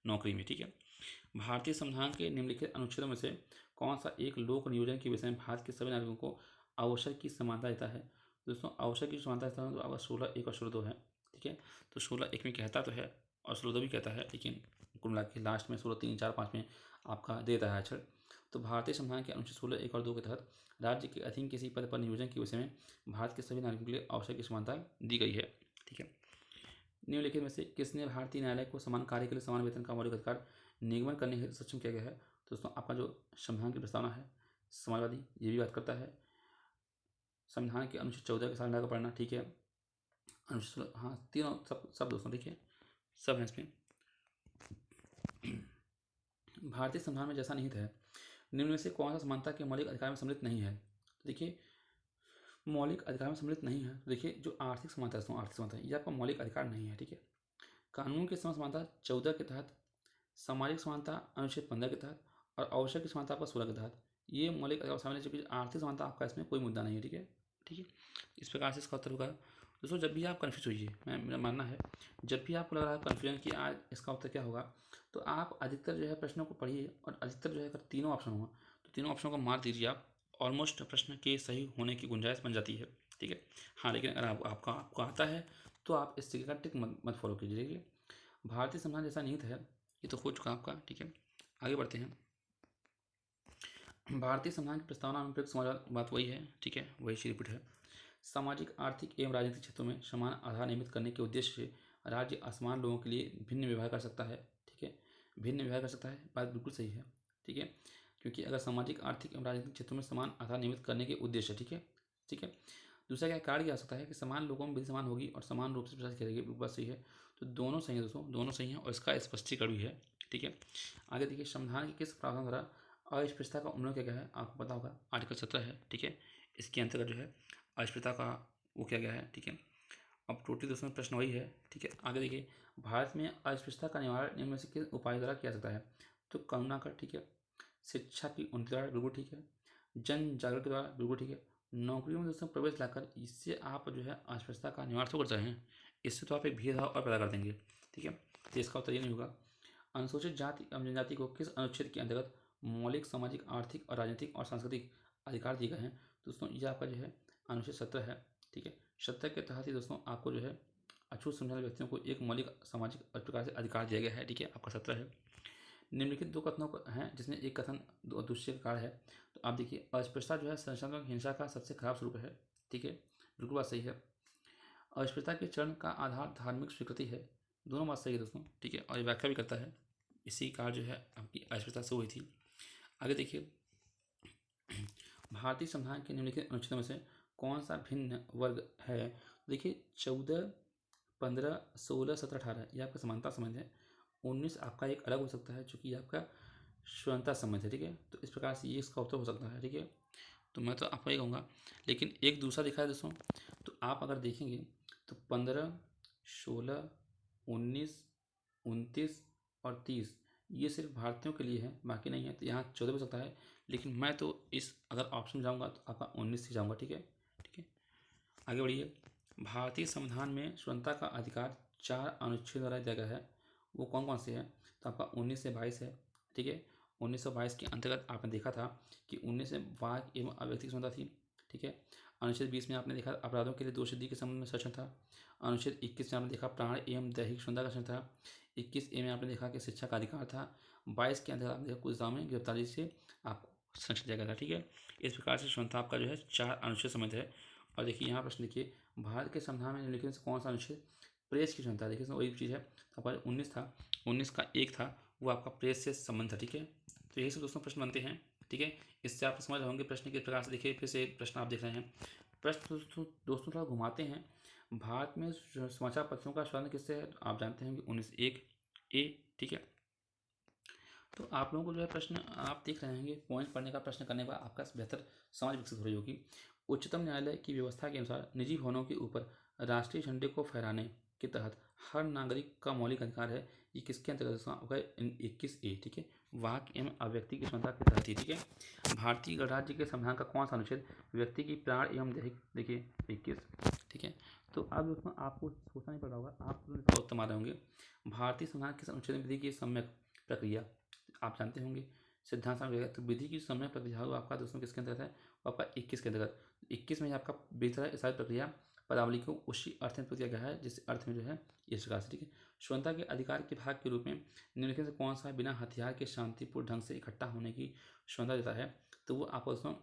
नौकरी में, ठीक है। भारतीय संविधान के निम्नलिखित अनुच्छेदों में से कौन सा एक लोक नियोजन के विषय में भारत के सभी नागरिकों को आवश्यक की समानता देता है, दोस्तों आवश्यक की समानता देता है, तो आपका 16(1) और 16(2) है, ठीक है। तो 16(1) में कहता तो है और 16(2) भी कहता है, लेकिन कुल मिला के लास्ट में 16(3), 4, 5 में आपका देता है अक्षर। तो भारतीय संविधान के अनुच्छेद 16(1) और 2 के तहत राज्य के अधीन किसी पद पर नियोजन के विषय में भारत के सभी नागरिकों के लिए आवश्यक की समानता दी गई है, ठीक है। निम्नलिखित में से किसने भारतीय न्यायालय को समान कार्य के लिए समान वेतन का मौलिक अधिकार निगमन करने हेतु सक्षम किया गया है, तो दोस्तों आपका जो संविधान की प्रस्तावना है समाजवादी, ये भी बात करता है। संविधान के अनुच्छेद 14 के साथ पढ़ना, ठीक है। अनुच्छेद, हाँ, तीनों सब दोस्तों, ठीक है, सब हैं इसमें। भारतीय संविधान में जैसा निहित है निम्न में से कौन सा समानता के मौलिक अधिकार में सम्मिलित नहीं है, तो देखिए मौलिक अधिकार में सम्मिलित नहीं है, तो देखिए जो आर्थिक समानता है, आर्थिक समानता ये आपका मौलिक अधिकार नहीं है, ठीक है। कानून की समानता 14 के तहत, सामाजिक समानता अनुच्छेद 15 के तहत, और आवश्यक की समानता आपका 16 के तहत ये मौलिक अधिकार शामिल है, जबकि आर्थिक समानता आपका इसमें कोई मुद्दा नहीं है, ठीक है, ठीक है। इस प्रकार से इसका उत्तर होगा दोस्तों। जब भी आप कन्फ्यूज होइए, मेरा मानना है जब भी आपको लग रहा है कन्फ्यूजन कि आज इसका उत्तर क्या होगा, तो आप अधिकतर जो है प्रश्नों को पढ़िए, और अधिकतर जो है अगर तीनों ऑप्शन हुआ तो तीनों ऑप्शनों को मार दीजिए आप, ऑलमोस्ट प्रश्न के सही होने की गुंजाइश बन जाती है, ठीक है। हाँ, लेकिन अगर आपको आता है तो आप इस तरीके का ट्रिक मत फॉलो कीजिए, ठीक है। भारतीय संविधान जैसा निहित है ये तो हो चुका आपका, ठीक है। आगे बढ़ते हैं। भारतीय संविधान की प्रस्तावना में प्रयुक्त समाज बात वही है, ठीक है, वही चीज रिपीट है। सामाजिक, आर्थिक एवं राजनीतिक क्षेत्रों में समान आधार नियमित करने के उद्देश्य से राज्य असमान लोगों के लिए भिन्न व्यवहार कर सकता है, ठीक है, भिन्न व्यवहार कर सकता है, बात बिल्कुल सही है, ठीक है। क्योंकि अगर सामाजिक, आर्थिक एवं राजनीतिक क्षेत्रों में समान आधार नियमित करने के उद्देश्य, ठीक है, ठीक है। दूसरा क्या कार्य किया जा सकता है कि समान लोगों में विधि समान होगी और समान रूप से प्रशासित की जाएगी, बात सही है। तो दोनों सही है दोस्तों, दोनों सही है, और इसका स्पष्टीकरण भी है, ठीक है। आगे देखिए, संविधान के किस प्रावधान द्वारा अस्पृश्यता का उल्लंघन किया गया है, आपको पता होगा आर्टिकल 17 है, ठीक है। इसके अंतर्गत जो है अस्पृश्यता का वो किया गया है, ठीक है। अब टोटली दोस्तों प्रश्न वही है, ठीक है। आगे देखिए, भारत में अस्पृश्यता का निवारण निम्न में से किस उपाय द्वारा किया सकता है, तो करुणा कर, ठीक है, शिक्षा की उन्नति द्वारा, बिल्कुल ठीक है, जन जागरण के द्वारा, बिल्कुल ठीक है, नौकरियों में दोस्तों प्रवेश लाकर, इससे आप जो है अस्पृश्यता का निवारण तो कर रहे हैं, इससे तो आप एक भेदभाव और पैदा कर देंगे, ठीक है। तो इसका उत्तर ये नहीं होगा। अनुसूचित जाति एवं जनजाति को किस अनुच्छेद के अंतर्गत मौलिक सामाजिक, आर्थिक और राजनीतिक और सांस्कृतिक अधिकार दिए गए हैं, दोस्तों ये आपका जो है अनुच्छेद 17 है, ठीक है। 17 के तहत ही दोस्तों आपको जो है अछूत समझने वाले व्यक्तियों को एक मौलिक सामाजिक प्रकार से अधिकार दिया गया है, ठीक है, आपका 17 है। निम्नलिखित दो कथनों को हैं जिसमें एक कथन दूसरे का कार्य है, तो आप देखिए अस्पृश्यता जो है संरचनात्मक हिंसा का सबसे खराब स्वरूप है, ठीक है, बिल्कुल बात सही है। अस्पृश्यता के चरण का आधार धार्मिक स्वीकृति है, दोनों बात सही है दोस्तों, ठीक है, और ये व्याख्या भी करता है, इसी कार्य जो है आपकी अस्पृश्यता से हुई थी। आगे देखिए, भारतीय संविधान के निम्नलिखित अनुच्छेदों में से कौन सा भिन्न वर्ग है, देखिए 14, 15, 16, 17, 18 ये आपका समानता संबंध है, 19 आपका एक अलग हो सकता है चूँकि आपका स्वतंत्रता संबंध है, ठीक है। तो इस प्रकार से ये इसका उत्तर हो सकता है, ठीक है। तो मैं तो आपको ये कहूँगा, लेकिन एक दूसरा दिखा है दोस्तों, तो आप अगर देखेंगे तो 15, 16, 19, 29 और 30 ये सिर्फ भारतीयों के लिए है, बाकी नहीं है, तो यहाँ 14 भी हो सकता है, लेकिन मैं तो इस अगर ऑप्शन जाऊँगा तो आपका 19 से जाऊँगा। ठीक है, ठीक है, आगे बढ़िए। भारतीय संविधान में स्वतंत्रता का अधिकार 4 अनुच्छेद द्वारा दिया गया है, वो कौन कौन से हैं? तो आपका 19 से 22 है। ठीक है, 1922 के अंतर्गत आपने देखा था कि 19 में वाक एवं अभिव्यक्ति की स्वतंत्रता थी। ठीक है, अनुच्छेद 20 में आपने देखा अपराधों के लिए दोषी के संबंध में संरक्षण था। अनुच्छेद 21 में आपने देखा प्राण एवं दैहिक स्वतंत्रता का संरक्षण था। 21A में आपने देखा कि शिक्षा का अधिकार था। 22 के अंदर आपने देखा कुछ दाव में गिरफ्तारी से आपको संरक्षण दिया गया था। ठीक है, इस प्रकार से स्वतंत्रता आपका जो है 4 अनुच्छेद संबंधित है। और देखिए यहाँ प्रश्न देखिए, भारत के संविधान में निम्नलिखित में से कौन सा अनुच्छेद प्रेस की स्वतंत्रता, देखिए इसमें वही चीज़ है। आपका 19 था, 19 का एक था वो आपका प्रेस से संबंध था। ठीक है, तो यही सब दोस्तों प्रश्न बनते हैं। ठीक है, इससे आप समझ होंगे प्रश्न किस प्रकार से। देखिए फिर से एक प्रश्न आप देख रहे हैं, प्रश्न दोस्तों थोड़ा घुमाते हैं। भारत में समाचार पत्रों का संबंध किससे है? आप जानते हैं कि 19(1)(a). ठीक है, तो आप लोगों को जो है प्रश्न आप देख रहे होंगे, पॉइंट पढ़ने का प्रश्न करने का आपका बेहतर समझ विकसित हो रही होगी। उच्चतम न्यायालय की व्यवस्था के अनुसार निजी भवनों के ऊपर राष्ट्रीय झंडे को फहराने के तहत हर नागरिक का मौलिक अधिकार है। ये किसके अंतर्गत आपका 21A। ठीक है, वाक एवं अभिव्यक्ति की स्वतंत्रता के तहत ही। ठीक है, भारतीय गणराज्य के संविधान का कौन सा अनुच्छेद व्यक्ति की प्राण एवं दैहिक, देखिए 21। ठीक है, तो अब दोस्तों आपको सोचना नहीं पड़ा होगा, आप इसका उत्तर मार रहे होंगे। भारतीय संविधान के अनुच्छेद में विधि की सम्यक प्रक्रिया आप जानते होंगे, सिद्धांत सामने। तो विधि की समय प्रक्रिया आपका दोस्तों किसके अंतर्गत है? वो आपका 21 के अंतर्गत। 21 में आपका बेहतर सारी प्रक्रिया पदावली को उसी अर्थ में किया गया है जिस अर्थ में जो है इस प्रकार से। ठीक है, स्वतंत्रता के अधिकार के भाग के रूप में निम्नलिखित से कौन सा बिना हथियार के शांतिपूर्ण ढंग से इकट्ठा होने की स्वतंत्रता देता है? तो वो आपको दोस्तों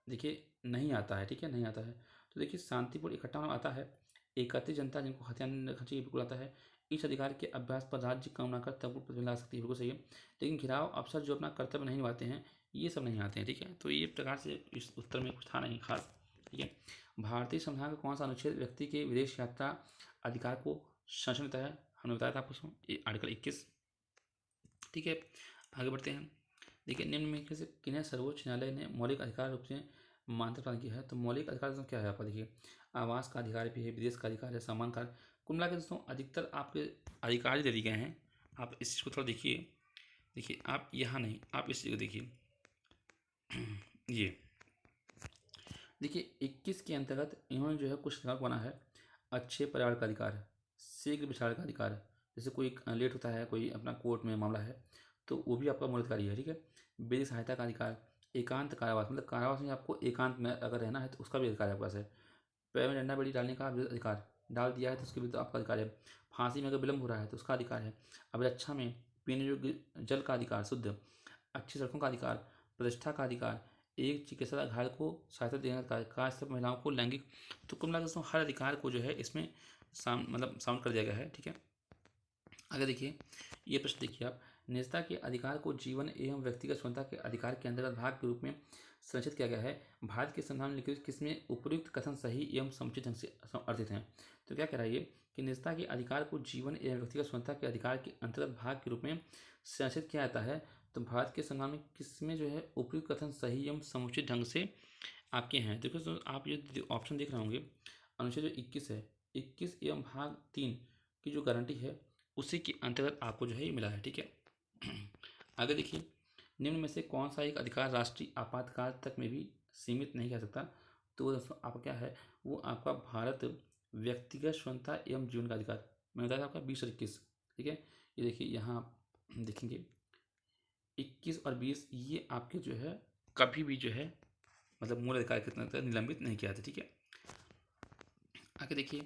देखिए नहीं आता है। ठीक है, नहीं आता है। तो देखिए शांतिपूर्ण इकट्ठा होना आता है। एकत्रित जनता जिनको हथियार नहीं रखना चाहिए बिल्कुल आता है। इस अधिकार के अभ्यास पर राज्य कामना कर तब प्रतिबंध ला सकती है, बिल्कुल सही है। लेकिन घिराव अफसर जो अपना कर्तव्य नहीं निभाते हैं, ये सब नहीं आते हैं। ठीक है, तो ये प्रकार से इस उत्तर में कुछ था नहीं खास। ठीक है, भारतीय संविधान का कौन सा अनुच्छेद व्यक्ति के विदेश यात्रा अधिकार को संरक्षण देता है? हमने बताया था आपको, ये आर्टिकल 21। ठीक है, आगे बढ़ते हैं। देखिए निम्न में से किन्हें सर्वोच्च न्यायालय ने मौलिक अधिकार रूप से मान्यता प्रदान की है? तो मौलिक अधिकार दोस्तों क्या है आपका? देखिए आवास का अधिकार भी है, विदेश का अधिकार है, सामान का। कुल मिला के दोस्तों अधिकतर आपके अधिकार ही दे दिए गए हैं। आप इस चीज़ को थोड़ा देखिए। देखिए आप यहाँ नहीं, आप इस चीज़ को देखिए। ये देखिए 21 के अंतर्गत इन्होंने जो है कुछ अधिकार बना है। अच्छे पर्यावरण का अधिकार है, शीघ्र विचार का अधिकार है, जैसे कोई लेट होता है, कोई अपना कोर्ट में मामला है तो वो भी आपका मौलिक अधिकार ही है। ठीक है, विधिक सहायता का अधिकार, एकांत कारावास, मतलब कारावास में आपको एकांत में अगर रहना है तो उसका भी अधिकार है आपके पास है। पैर में डंडा बेड़ी डालने का भी अधिकार, डाल दिया है तो उसके भी तो आपका अधिकार है। फांसी में अगर विलम्ब हो रहा है तो उसका अधिकार है। अभिरक्षा में पीने योग्य जल का अधिकार, शुद्ध, अच्छी सड़कों का अधिकार, प्रतिष्ठा का अधिकार, एक चिकित्सा घायल को सहायता देने का अधिकार, खास तौर पर महिलाओं को लैंगिक। तो कुल मिलाकर दोस्तों हर अधिकार को जो है इसमें मतलब साउंड कर दिया गया है। ठीक है, आगे देखिए ये प्रश्न देखिए आप, निजता के अधिकार को जीवन एवं व्यक्तिगत स्वतंत्रता के अधिकार के अंतर्गत भाग के रूप में संरक्षित किया गया है। भारत के संविधान में लिखित किसमें उपर्युक्त कथन सही एवं समुचित ढंग से अर्थित हैं? तो क्या कह रहा है ये कि निजता के अधिकार को जीवन एवं व्यक्तिगत स्वतंत्रता के अधिकार के अंतर्गत भाग के रूप में संरक्षित किया जाता है। तो भारत के संविधान में किसमें जो है उपयुक्त कथन सही एवं समुचित ढंग से आपके हैं? देखो तो आप ये ऑप्शन देख रहे होंगे, अनुच्छेद जो 21 है, 21 एवं भाग 3 की जो गारंटी है उसी के अंतर्गत आपको जो है ये मिला है। ठीक है, आगे देखिए निम्न में से कौन सा एक अधिकार राष्ट्रीय आपातकाल तक में भी सीमित नहीं कह सकता? तो वो दोस्तों आपका क्या है? वो आपका भारत व्यक्तिगत स्वतंत्रता एवं जीवन का अधिकार, मैंने बताया था आपका 20 और 21। ठीक है, ये देखिए यहाँ आप देखेंगे 21 और 20 ये आपके जो है कभी भी जो है मतलब मूल अधिकार के तहत निलंबित नहीं किया था। ठीक है, आगे देखिए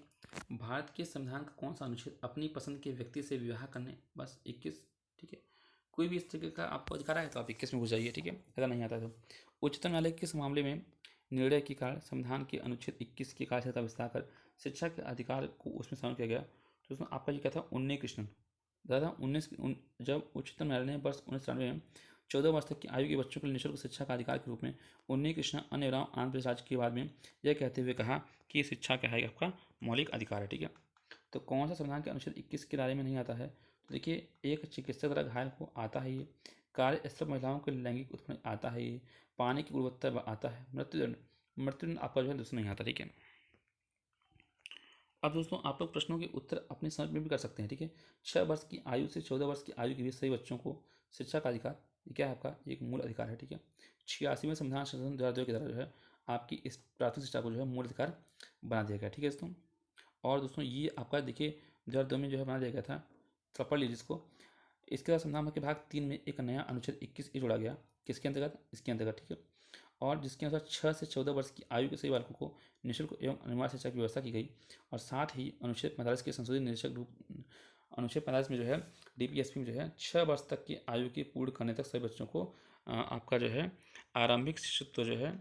भारत के संविधान का कौन सा अनुच्छेद अपनी पसंद के व्यक्ति से विवाह करने, बस 21। ठीक है, कोई भी इस तरीके का आपको अधिकार है तो आप 21 में घुस जाइए। ठीक है, अगर नहीं आता तो उच्चतम न्यायालय के इस मामले में निर्णय के कारण संविधान के अनुच्छेद 21 की कार्यक्षेत्र विस्तार कर शिक्षा के अधिकार को उसमें शामिल किया गया। तो उसमें आपका ये क्या था? उन्नीस कृष्णन दादा 19 जब उच्चतम न्यायालय ने वर्ष 1993 में 14 वर्ष तक की आयु के बच्चों के लिए निःशुल्क शिक्षा का अधिकार के रूप में 19 कृष्णा अन्य एवं आंध्र प्रदेश राज्य के बाद में यह कहते हुए कहा कि शिक्षा क्या है आपका मौलिक अधिकार है। ठीक है, तो कौन सा संविधान के अनुच्छेद 21 के दायरे में नहीं आता है? तो देखिए एक चिकित्सक द्वारा घायल को आता है ये, कार्यस्थल महिलाओं के लैंगिक उत्पीड़न आता है ये, पानी की गुणवत्ता आता है, मृत्युदंड आपका जो है दोस्तों नहीं आता। ठीक है, अब दोस्तों आप लोग प्रश्नों के उत्तर अपने समझ में भी कर सकते हैं। ठीक है, 6 वर्ष की आयु से 14 वर्ष की आयु के बीच सभी बच्चों को शिक्षा का अधिकार ये क्या है आपका एक मूल अधिकार है। ठीक है, 86वें संविधान संशोधन 2002 के द्वारा जो है आपकी इस प्राथमिक शिक्षा को जो है मूल अधिकार बना दिया गया। ठीक है दोस्तों, और दोस्तों ये आपका देखिए 2002 में जो है बना दिया गया था, तो पढ़ लीजिए इसको। इसके बाद संविधान के भाग 3 में एक नया अनुच्छेद 21 जोड़ा गया, किसके अंतर्गत, इसके अंतर्गत। ठीक है, और जिसके अनुसार 6 से 14 वर्ष की आयु के सभी बालकों को निःशुल्क एवं अनिवार्य शिक्षा की व्यवस्था की गई। और साथ ही अनुच्छेद 45 के संशोधित निदेशक रूप अनुच्छेद 45 में जो है डीपीएसपी में जो है 6 वर्ष तक की आयु की पूर्ण करने तक सभी बच्चों को आपका जो है आरंभिक शिशुत्व जो है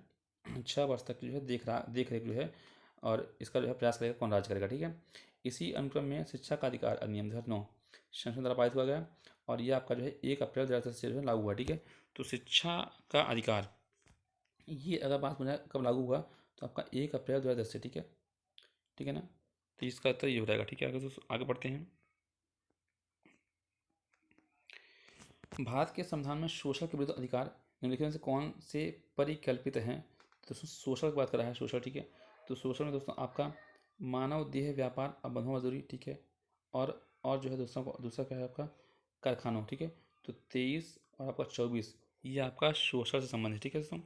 6 वर्ष तक की जो है देख रेख जो है, और इसका जो है प्रयास करेगा कौन राज्य करेगा। ठीक है, इसी अनुक्रम में शिक्षा का अधिकार अधिनियम 2009 संशोधन द्वारा पारित हुआ गया, और यह आपका जो है 1 अप्रैल 2010 से जो है लागू हुआ। ठीक है, तो शिक्षा का अधिकार ये अगर बात मुझे कब लागू हुआ, तो आपका 1 अप्रैल 2010 से। ठीक है, ठीक है ना, तो इसका उत्तर ये हो जाएगा। ठीक है, आगे बढ़ते हैं। भारत के संविधान में शोषण के विरुद्ध अधिकार निम्नलिखित में से कौन से परिकल्पित हैं। तो दोस्तों शोषण की बात कर रहा है, शोषण। ठीक है, तो शोषण में दोस्तों आपका मानव देह व्यापार अब बंधुआ मजदूरी। ठीक है, और जो है दूसरा क्या है आपका कारखानों। ठीक है, तो 23 और आपका 24 ये आपका शोषण से संबंधित। ठीक है दोस्तों,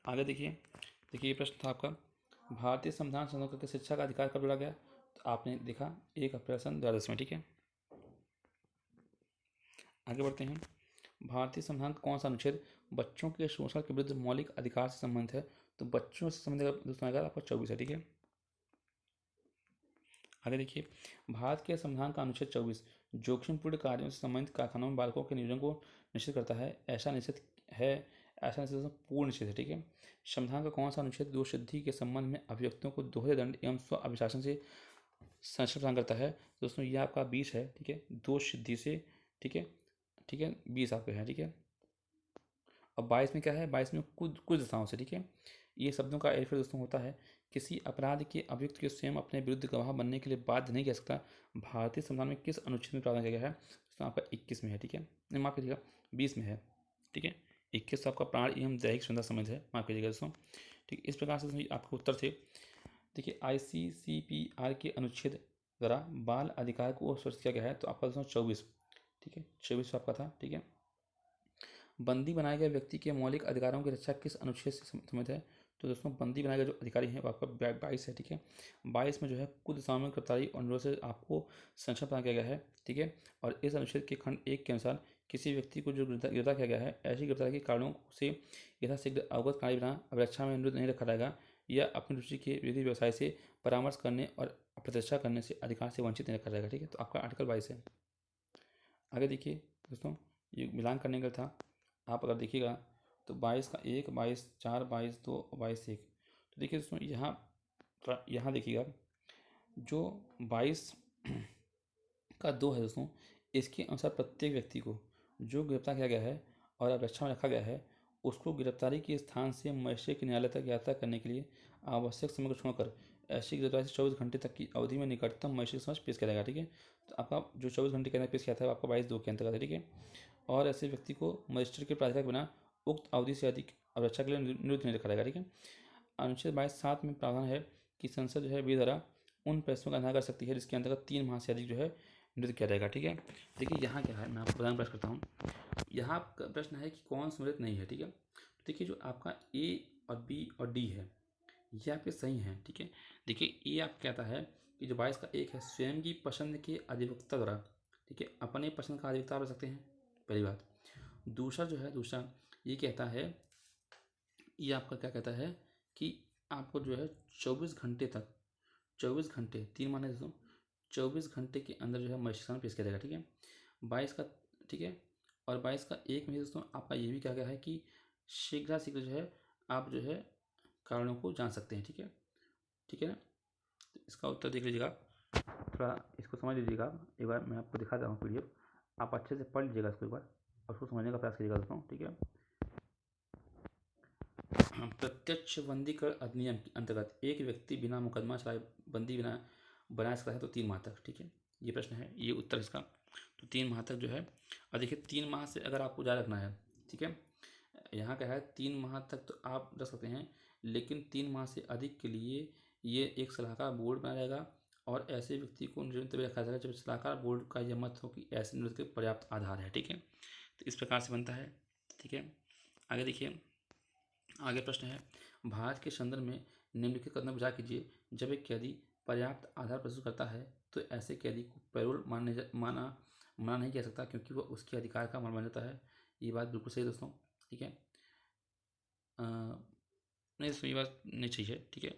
आगे देखिए ये प्रश्न था आपका, भारतीय संविधान संशोधन करके शिक्षा का अधिकार कब जोड़ा गया, तो आपने देखा 1 अप्रैल सन 2010 में। ठीक है, आगे बढ़ते हैं। भारतीय संविधान का कौन सा अनुच्छेद बच्चों के शोषण के विरुद्ध मौलिक अधिकार से संबंधित है, तो बच्चों से संबंधित दोस्तों आएगा आपका 24 है। ठीक है, आगे देखिए, भारत के संविधान का अनुच्छेद 24 जोखिमपूर्ण कार्यों से संबंधित कारखानों में बालकों के नियोजन को निश्चित करता है। ऐसा निषेध पूर्ण निषेध है। ठीक है, संविधान का कौन सा अनुच्छेद दोषसिद्धि के संबंध में अभियुक्तों को दोहरे दंड एवं स्व अभिशासन से संरक्षण प्रदान करता है। दोस्तों ये आपका 20 है। ठीक है, दोषसिद्धि से। ठीक है, 20 आपके हैं। ठीक है, और 22 में क्या है, 22 में कुछ कुछ दशाओं से। ठीक है, ये शब्दों का एरफेर दोस्तों होता है, किसी अपराध के अभियुक्त के स्वयं अपने विरुद्ध गवाह बनने के लिए बाध्य नहीं कर सकता। भारतीय संविधान में किस अनुच्छेद में प्रावधान किया गया है, दोस्तों आपका 21 में है। ठीक है, नहीं माफ कीजिएगा 20 में है। ठीक है, 21 तो आपका प्राण एवं दैहिक स्वतंत्रता संबंध है, माफ कीजिएगा दोस्तों। ठीक, इस प्रकार से आपके उत्तर थे। देखिए ICCPR के अनुच्छेद द्वारा बाल अधिकार को सुरक्षित किया गया है, तो आपका दोस्तों 24। ठीक है, 24 आपका था। ठीक है, बंदी बनाए गए व्यक्ति के मौलिक अधिकारों की रक्षा किस अनुच्छेद से संबंधित है, तो दोस्तों बंदी बनाए गए जो अधिकारी हैं वो आपका 22 है। ठीक है, 22 में जो है कुछ दिशाओं में गिरफ्तारी और निरोध से आपको संरक्षण प्रदान किया गया है। ठीक है, और इस अनुच्छेद के खंड 1 के अनुसार किसी व्यक्ति को जो गिरफ्तार किया गया है, ऐसी गिरफ्तारी के कारणों से यथाशीघ्र अवगत कराए बिना अभिरक्षा में निरुद्ध नहीं रखा जाएगा, या अपनी रुचि के विधि व्यवसाय से परामर्श करने और प्रतिष्ठा करने से अधिकार से वंचित नहीं रखा जाएगा। ठीक है, तो आपका आर्टिकल 22 है। आगे देखिए दोस्तों, ये मिलान करने का था, आप अगर देखिएगा तो 22 का 1, 22, 4, 22, 2, 22, 1। तो देखिए दोस्तों यहाँ देखिएगा जो 22 का 2 है दोस्तों, इसके अनुसार प्रत्येक व्यक्ति को जो गिरफ्तार किया गया है और अभिरक्षा में रखा गया है, उसको गिरफ्तारी के स्थान से मजिस्ट्रेट के न्यायालय तक यात्रा करने के लिए आवश्यक समय को छोड़कर ऐसी गिरफ्तारी से 24 घंटे तक की अवधि में निकटतम मजिस्ट्रेट के समक्ष पेश किया जाएगा। ठीक है, तो आपका जो 24 घंटे के अंदर पेश किया था वो आपका 22(2) के अंतर्गत है। ठीक है, और ऐसे व्यक्ति को मजिस्ट्रेट के प्राधिकार के बिना उक्त अवधि से अधिक अभिरक्षा के लिए निरुद्ध नहीं रखा जाएगा। ठीक है, अनुच्छेद 22(7) में प्रावधान है कि संसद जो है विधि द्वारा उन प्रश्नों का निदान कर सकती है जिसके अंतर्गत 3 माह से अधिक जो है निरुद्ध किया जाएगा। ठीक है, देखिए यहाँ क्या है, मैं आपको बताने का प्रयास करता हूँ। यहाँ प्रश्न है कि कौन सम्मिलित नहीं है। ठीक है, तो देखिए जो आपका A और B और D है ये आपके सही हैं। ठीक है, देखिए ये आप कहता है कि जो 22 का 1 है, स्वयं की पसंद के अधिवक्ता द्वारा, ठीक है, अपने पसंद का अधिवक्ता रख सकते हैं, पहली बात। दूसरा जो है, दूसरा ये कहता है, ये आपका क्या कहता है कि आपको जो है 24 घंटे तक, 24 घंटे 3 माने दोस्तों, 24 घंटे के अंदर जो है मजिस्ट्रेट में पेश किया जाएगा। ठीक है, 22 का, ठीक है, और 22 का 1 में दोस्तों आपका ये भी कहा गया है कि शीघ्र जो है आप जो है कारणों को जान सकते हैं। ठीक है, ठीक है ना, तो इसका उत्तर देख लीजिएगा, थोड़ा इसको समझ लीजिएगा। एक बार मैं आपको दिखा देता हूँ PDF, आप अच्छे से पढ़ लीजिएगा इसको एक बार और उसको समझने का प्रयास कीजिएगा दोस्तों। ठीक है, प्रत्यक्ष बंदीकरण अधिनियम के अंतर्गत एक व्यक्ति बिना मुकदमा चलाए बंदी बिना बना सकता है तो 3 माह तक। ठीक है, ये प्रश्न है, ये उत्तर इसका, तो 3 माह तक जो है। और देखिए 3 माह से अगर आपको जारी रखना है, ठीक है, यहाँ क्या है 3 माह तक तो आप रख सकते हैं, लेकिन 3 माह से अधिक के लिए ये एक सलाहकार बोर्ड बनाया जाएगा और ऐसे व्यक्ति को निरंतर तभी रखा जाएगा जब सलाहकार बोर्ड का यह मत हो कि ऐसे नियुक्ति के पर्याप्त आधार है। ठीक है, तो इस प्रकार से बनता है। ठीक है। आगे देखिए, आगे प्रश्न है, भारत के संदर्भ में निम्नलिखित कथनों पर विचार कीजिए। जब एक कैदी पर्याप्त आधार प्रस्तुत करता है तो ऐसे कैदी को पैरोल मना नहीं किया सकता, क्योंकि वह उसके अधिकार का मामला जाता है। ये बात बिल्कुल सही है दोस्तों, ठीक है। नहीं दोस्तों, ये बात नहीं चाहिए, ठीक है।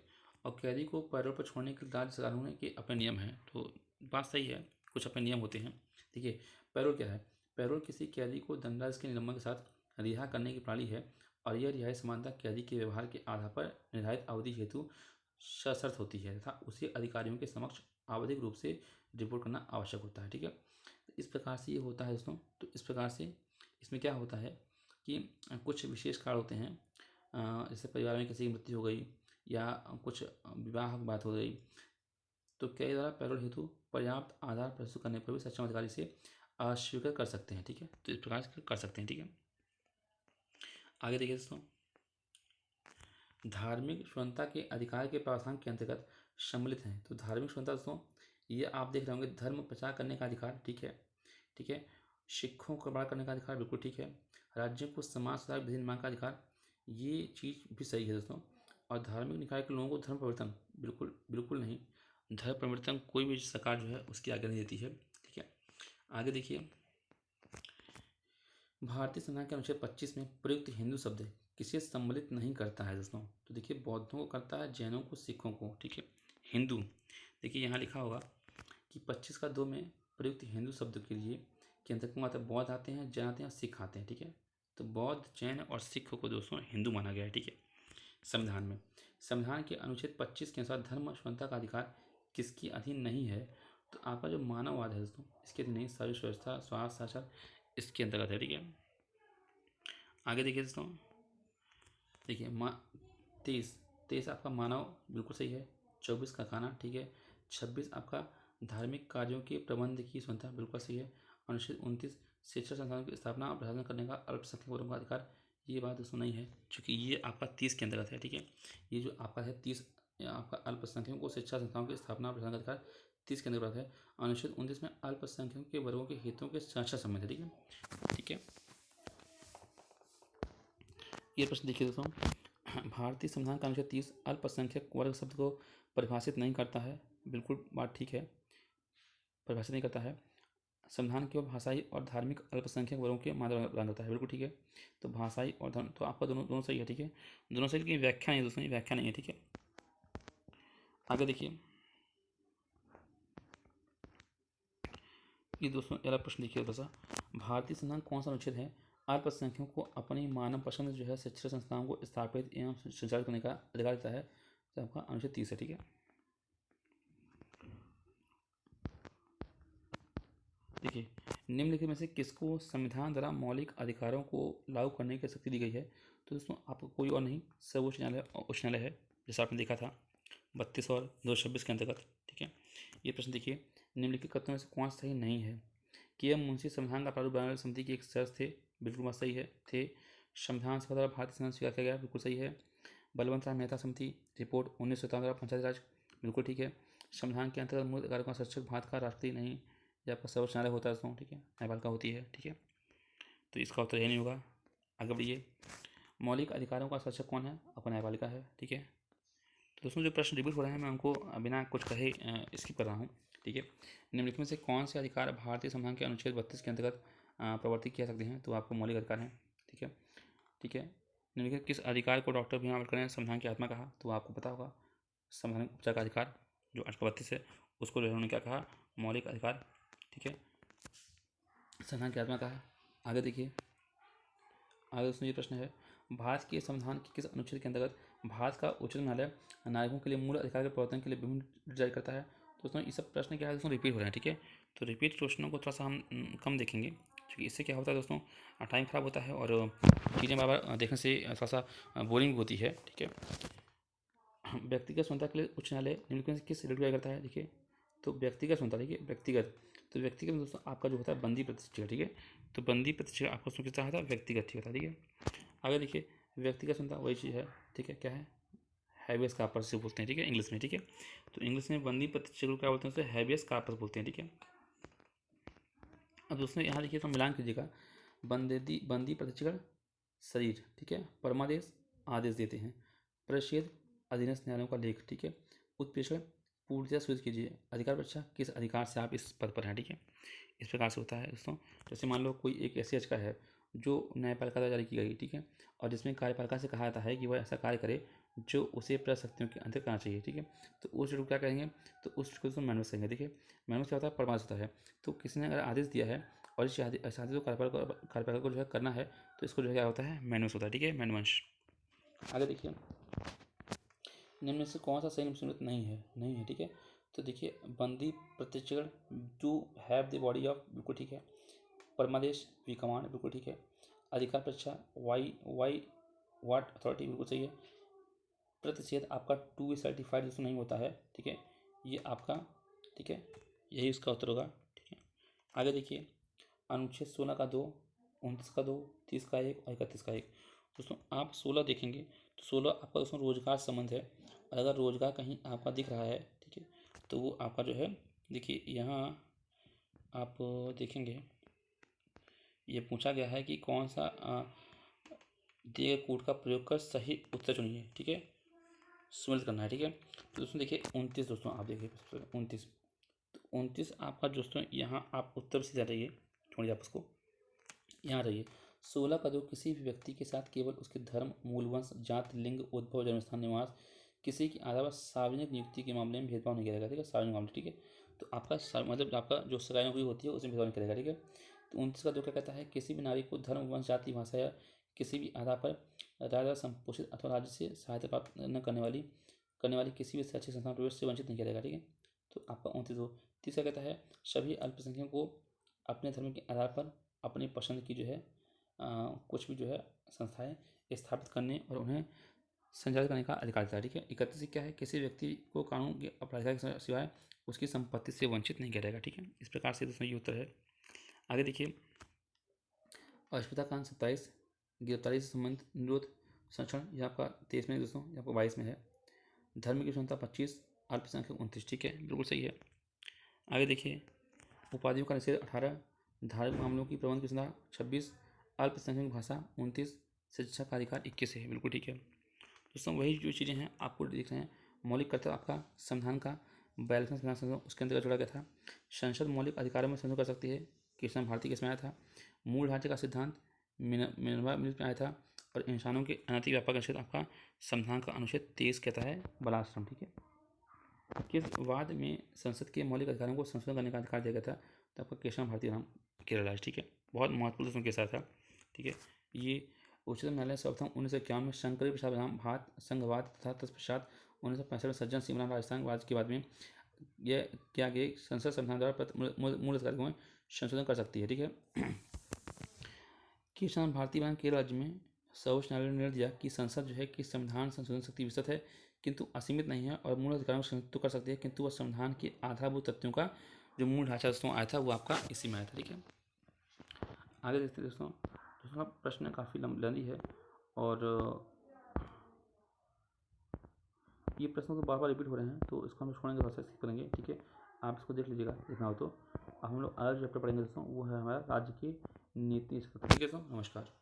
और कैदी को पैरोल पर छोड़ने के राज्य कानून के अपने नियम हैं, तो बात सही है, कुछ अपने नियम होते हैं, ठीक है। पैरोल क्या है? पैरोल किसी कैदी को दंडादेश के निलंबन के साथ रिहा करने की प्रणाली है, और यह रिहाई समानता कैदी के व्यवहार के आधार पर निर्धारित अवधि हेतु सशर्त होती है तथा उसे अधिकारियों के समक्ष आवधिक रूप से रिपोर्ट करना आवश्यक होता है, ठीक है। इस प्रकार से ये होता है दोस्तों। तो इस प्रकार से इसमें क्या होता है कि कुछ विशेष कारण होते हैं, जैसे परिवार में किसी की मृत्यु हो गई या कुछ विवाह की बात हो गई, तो कैदी द्वारा पैरोल हेतु पर्याप्त आधार प्रस्तुत करने पर भी सक्षम अधिकारी से अस्वीकृत कर सकते हैं, ठीक है। तो इस प्रकार से कर सकते हैं, ठीक है। आगे देखिए दोस्तों, धार्मिक स्वतंत्रता के अधिकार के प्रावधान के अंतर्गत सम्मिलित हैं। तो धार्मिक स्वतंत्रता दोस्तों, ये आप देख रहे होंगे, धर्म प्रचार करने का अधिकार, ठीक है, ठीक है। सिखों को बड़ा करने का अधिकार, बिल्कुल ठीक है। राज्यों को समाज सुधार विधि निर्माण का अधिकार, ये चीज़ भी सही है दोस्तों। और धार्मिक निकाय के लोगों को धर्म परिवर्तन, बिल्कुल बिल्कुल नहीं, धर्म परिवर्तन कोई भी सरकार जो है उसकी आज्ञा नहीं देती है, ठीक है। आगे देखिए, भारतीय संविधान के अनुच्छेद 25 में प्रयुक्त हिंदू शब्द किसे सम्मिलित नहीं करता है दोस्तों? तो देखिए, बौद्धों को करता है, जैनों को, सिखों को, ठीक है। हिंदू, देखिए यहाँ लिखा होगा कि 25 का 2 में प्रयुक्त हिंदू शब्द के लिए के अंतर्गत आते हैं, बौद्ध आते हैं, जैन आते हैं, सिख आते हैं, ठीक है। तो बौद्ध, जैन और सिख को दोस्तों हिंदू माना गया है, ठीक है। संविधान में, संविधान के अनुच्छेद 25 के अनुसार धर्म स्वतंत्रता का अधिकार किसके अधीन नहीं है? तो आपका जो मानववाद है दोस्तों, इसके अधीन नहीं, सर्व व्यवस्था, स्वास्थ्य, आचार, इसके अंतर्गत है, ठीक है। आगे देखिए दोस्तों, देखिए 23 आपका मानव, बिल्कुल सही है। 24 का खाना, ठीक है। 26 आपका धार्मिक कार्यों के प्रबंध की स्वतंत्रता, बिल्कुल सही है। अनुच्छेद 29 शिक्षा संस्थानों की स्थापना और प्रशासन करने का अल्पसंख्यक वर्गों का अधिकार, ये बात दोस्तों नहीं है, क्योंकि ये आपका 30 के अंतर्गत है, ठीक है। ये जो आपका है 30, आपका अल्पसंख्यकों को शिक्षा संस्थाओं की स्थापना और प्रशासन का अधिकार 30 के अंतर्गत है। अनुच्छेद 29 में अल्पसंख्यकों के वर्गों के हितों के सुरक्षा संबंध है, ठीक है, ठीक है। ये प्रश्न देखिए दोस्तों, भारतीय संविधान का अनुच्छेद 30 अल्पसंख्यक वर्ग शब्द को परिभाषित नहीं करता है, बिल्कुल बात ठीक है, परिभाषित नहीं करता है। संविधान केवल भाषाई और धार्मिक अल्पसंख्यक वर्गों के माध्यम प्रदान करता है, बिल्कुल ठीक है। तो भाषाई और धर्म, तो आपका दोनों दोनों सही है, ठीक है। दोनों सही, की व्याख्या नहीं दोस्तों, ये व्याख्या नहीं है, ठीक है। आगे देखिए, ये दोस्तों अगला प्रश्न देखिए थोड़ा सा, भारतीय संविधान कौन सा अनुच्छेद है अल्पसंख्यकों को अपनी मानव पसंद जो है शिक्षा संस्थाओं को स्थापित एवं संचालित करने का अधिकार देता है? तो आपका अनुच्छेद 30 है, ठीक है। देखिए, निम्नलिखित में से किसको संविधान द्वारा मौलिक अधिकारों को लागू करने की शक्ति दी गई है? तो दोस्तों आपको कोई और नहीं, सर्वोच्च न्यायालय, उच्च न्यायालय है, जैसा आपने देखा था 32 और 226 के अंतर्गत, ठीक है। ये प्रश्न देखिए, निम्नलिखित कथनों में से कौन सही नहीं है? कि एम मुंशी संविधान का प्रारूप बनाने वाली समिति की एक सदस्य थे, बिल्कुल बात सही है, थे। संविधान सभा द्वारा भारतीय संविधान स्वीकार किया गया, बिल्कुल सही है। बलवंत राम मेहता समिति रिपोर्ट 1957 पंचायती राज, बिल्कुल ठीक है। संविधान के अंतर्गत मूल अधिकारों का संरक्षक भारत का राष्ट्रपति नहीं, ये आपका सर्वोच्च न्यायालय होता है दोस्तों, ठीक है, न्यायपालिका होती है, ठीक है। तो इसका उत्तर यही नहीं होगा। आगे बढ़िए, मौलिक अधिकारों का संरक्षक कौन है? आपका न्यायपालिका है, ठीक है। तो दोस्तों जो प्रश्न रिपीट हो रहे हैं, मैं उनको बिना कुछ कहे स्किप कर रहा हूँ, ठीक है। निम्नलिखित में से कौन से अधिकार भारतीय संविधान के अनुच्छेद 32 के अंतर्गत प्रवर्तित किया सकते हैं? तो आपको मौलिक अधिकार हैं, ठीक है, ठीक है। निम्नलिखित किस अधिकार को डॉक्टर भीमराव अम्बेडकर ने संविधान की आत्मा कहा? तो आपको पता होगा, संवैधानिक उपचार का अधिकार जो आर्टिकल 32 है, उसको उन्होंने क्या कहा? मौलिक अधिकार, ठीक है, संविधान की आत्मा कहा। आगे देखिए, आगे दोस्तों ये प्रश्न है, भारत के संविधान के किस अनुच्छेद के अंतर्गत भारत का उच्चतम न्यायालय नागरिकों के लिए मूल अधिकार के प्रवर्तन के लिए विभिन्न जारी करता है? दोस्तों ये सब प्रश्न क्या है दोस्तों, रिपीट हो रहे हैं, ठीक है। तो रिपीट प्रश्नों को थोड़ा सा हम कम देखेंगे, क्योंकि इससे क्या होता है दोस्तों, टाइम खराब होता है और चीज़ें बार बार देखने से थोड़ा सा बोरिंग होती है, ठीक है। व्यक्तिगत स्वतंत्रता के लिए उच्च न्यायालय निम्नलिखित में से किस शेड्यूल करता है? देखिए, तो व्यक्तिगत स्वतंत्रता, देखिए व्यक्तिगत, तो व्यक्तिगत में दोस्तों आपका जो होता है बंदी प्रतिष्ठिका, ठीक है। तो बंदी प्रतिष्ठिका आपको उसमें कितना होता है? व्यक्तिगत, ठीक है, ठीक है। आगे देखिए, व्यक्तिगत स्वतंत्रता वही चीज़ है, ठीक है, क्या है? हैबियस कार्पस से बोलते हैं, ठीक है, इंग्लिश में, ठीक है। तो इंग्लिश में बंदी प्रतिष्ठिका क्या बोलते हैं? उसे हैबियस कार्पस बोलते हैं, ठीक है। अब दोस्तों यहाँ देखिए तो मिलान कीजिएगा, बंदी प्रतिष्ठिका शरीर, ठीक है। परमादेश आदेश देते हैं। परिच्छेद अधीनस्थ न्यायालयों का लेख, ठीक है। उत्प्रेषण पूर्णतः सूचित कीजिए। अधिकार परीक्षा किस अधिकार से आप इस पद पर हैं, ठीक है। इस प्रकार से होता है दोस्तों। जैसे मान लो कोई एक ऐसी याचिका है जो न्यायपालिका द्वारा जारी की गई, ठीक है, और जिसमें कार्यपालिका से कहा जाता है कि वह ऐसा कार्य करे जो उसे प्रशक्तियों के अंतर्गत करना चाहिए, ठीक है। तो उस को क्या करेंगे, तो उस को मैनुअस कहेंगे, देखिए। मैनुअस क्या होता है, परमादेश होता है। तो किसी ने अगर आदेश दिया है और इस आदेश को कार्यपालिका को जो है करना है, तो इसको जो है क्या होता है, मैनुअस होता है, ठीक है, मैनुअंश। आगे देखिए, निम्न में से कौन सा सही निम्नलिखित नहीं है, ठीक है। तो देखिए, बंदी प्रत्यक्षण to have the body of, बिल्कुल ठीक है। परमादेश वी कमांड, बिल्कुल ठीक है। अधिकार परीक्षा वाई वाट अथॉरिटी, बिल्कुल सही है। प्रतिषेध आपका टू सर्टिफाइड जिसमें नहीं होता है, ठीक है, ये आपका, ठीक है, यही उसका उत्तर होगा, ठीक है। आगे देखिए, अनुच्छेद 16 का 2, 29 का 2, 30 का 1 और 31 का 1। दोस्तों आप 16 देखेंगे तो 16 आपका दोस्तों रोजगार संबंध है, और अगर रोजगार कहीं आपका दिख रहा है, ठीक है, तो वो आपका जो है, देखिए यहाँ आप देखेंगे ये पूछा गया है कि कौन सा दिए गए कोड का प्रयोग कर सही उत्तर चुनिए, ठीक है, सुमेलित करना है, ठीक है। तो दोस्तों देखिए 29, दोस्तों आप देखिए 29, तो 29 आपका दोस्तों यहाँ आप उत्तर से जाइए, छोड़िए आप उसको, यहाँ रहिए। 16 का 2 किसी भी व्यक्ति के साथ केवल उसके धर्म, मूलवंश, जाति, लिंग, उद्भव, जन्मस्थान, निवास, किसी के आधार पर सार्वजनिक नियुक्ति के मामले में भेदभाव नहीं करेगा, ठीक है, सार्वजनिक मामले, ठीक है। तो आपका मतलब आपका जो सरकारी नौकरी होती है उसमें भेदभाव नहीं करेगा, ठीक है। तो 29 का 2 क्या कहता है, किसी भी नागरिक को धर्म, वंश, जाति, भाषा या किसी भी आधार पर राज्य द्वारा संपोषित अथवा राज्य से सहायता प्राप्त न करने वाली किसी भी शैक्षिक संस्थान प्रवेश से वंचित नहीं करेगा, ठीक है। तो आपका 29 हो। तीसरा कहता है, सभी अल्पसंख्यकों को अपने धर्म के आधार पर अपनी पसंद की जो है कुछ भी जो है संस्थाएं स्थापित करने और उन्हें संचालित करने का अधिकार देता है, ठीक है। 31 क्या है, किसी व्यक्ति को कानून के अपराधिकार के सिवाय उसकी संपत्ति से वंचित नहीं करेगा, ठीक है। इस प्रकार से दोस्तों ये उत्तर है। आगे देखिए, अस्मिता कांड 27, गिरफ्तारी से संबंधित निरोध संरक्षण, यह आपका 23 में दोस्तों, यह आपका 22 में है। धर्म की क्षमता 25, अल्पसंख्यक 29, ठीक है, बिल्कुल सही है। आगे देखिए, उपाधियों का निषेध 18, धार्मिक मामलों की प्रबंध की संस्था 26, अल्पसंख्यक भाषा 29, शिक्षा का अधिकार 21 है, बिल्कुल ठीक है। दोस्तों वही जो चीज़ें हैं आपको देख रहे हैं। मौलिक कर्तव्य आपका संविधान का 42वां संविधान संशोधन उसके अंतर्गत जोड़ा गया था। संसद मौलिक अधिकारों में संशोधन कर सकती है, कृष्ण भारती केस में आया था। मूल ढांचे का सिद्धांत मिनर्वा मिल्स में आया था। और इंसानों के अनैतिक व्यापार का निषेध आपका संविधान का अनुच्छेद 23 कहता है, बालाश्रम, ठीक है। किस वाद में संसद के मौलिक अधिकारों को संशोधन करने का अधिकार दिया गया था, तो आपका कृष्ण भारती नाम केरल राज्य, ठीक है, बहुत महत्वपूर्ण उसमें केस आया था, ठीक है। ये उच्चतम न्यायालय सर्वप्रथम 1951 में शंकरी प्रसाद बनाम भारत संघवाद तथा तत्पश्चात 1965 में सज्जन सिंह बनाम राजस्थान राज्य के बाद में यह क्या गया, संसद संविधान द्वारा मूल अधिकारों में संशोधन कर सकती है, ठीक है। कृष्ण भारती बनाम केरल राज्य में सर्वोच्च न्यायालय ने निर्णय दिया कि संसद जो है कि संविधान संशोधन शक्ति विस्तृत है किंतु असीमित नहीं है, और मूल अधिकारों को संशोधित तो कर सकती है, किंतु वह संविधान के आधारभूत तथ्यों का जो मूल ढांचा दोस्तों आया था वो आपका इसी में आया था, ठीक है। आगे देखते हैं दोस्तों, दूसरा प्रश्न काफ़ी लंबी है और ये प्रश्न तो बार बार रिपीट हो रहे हैं, तो इसको हम छोड़ेंगे, थोड़ा सा स्किप करेंगे, ठीक है। आप इसको देख लीजिएगा, देखना हो तो। अब हम लोग अलग चैप्टर पढ़ेंगे दोस्तों, वो है हमारा राज्य की नीति, ठीक है दोस्तों, नमस्कार।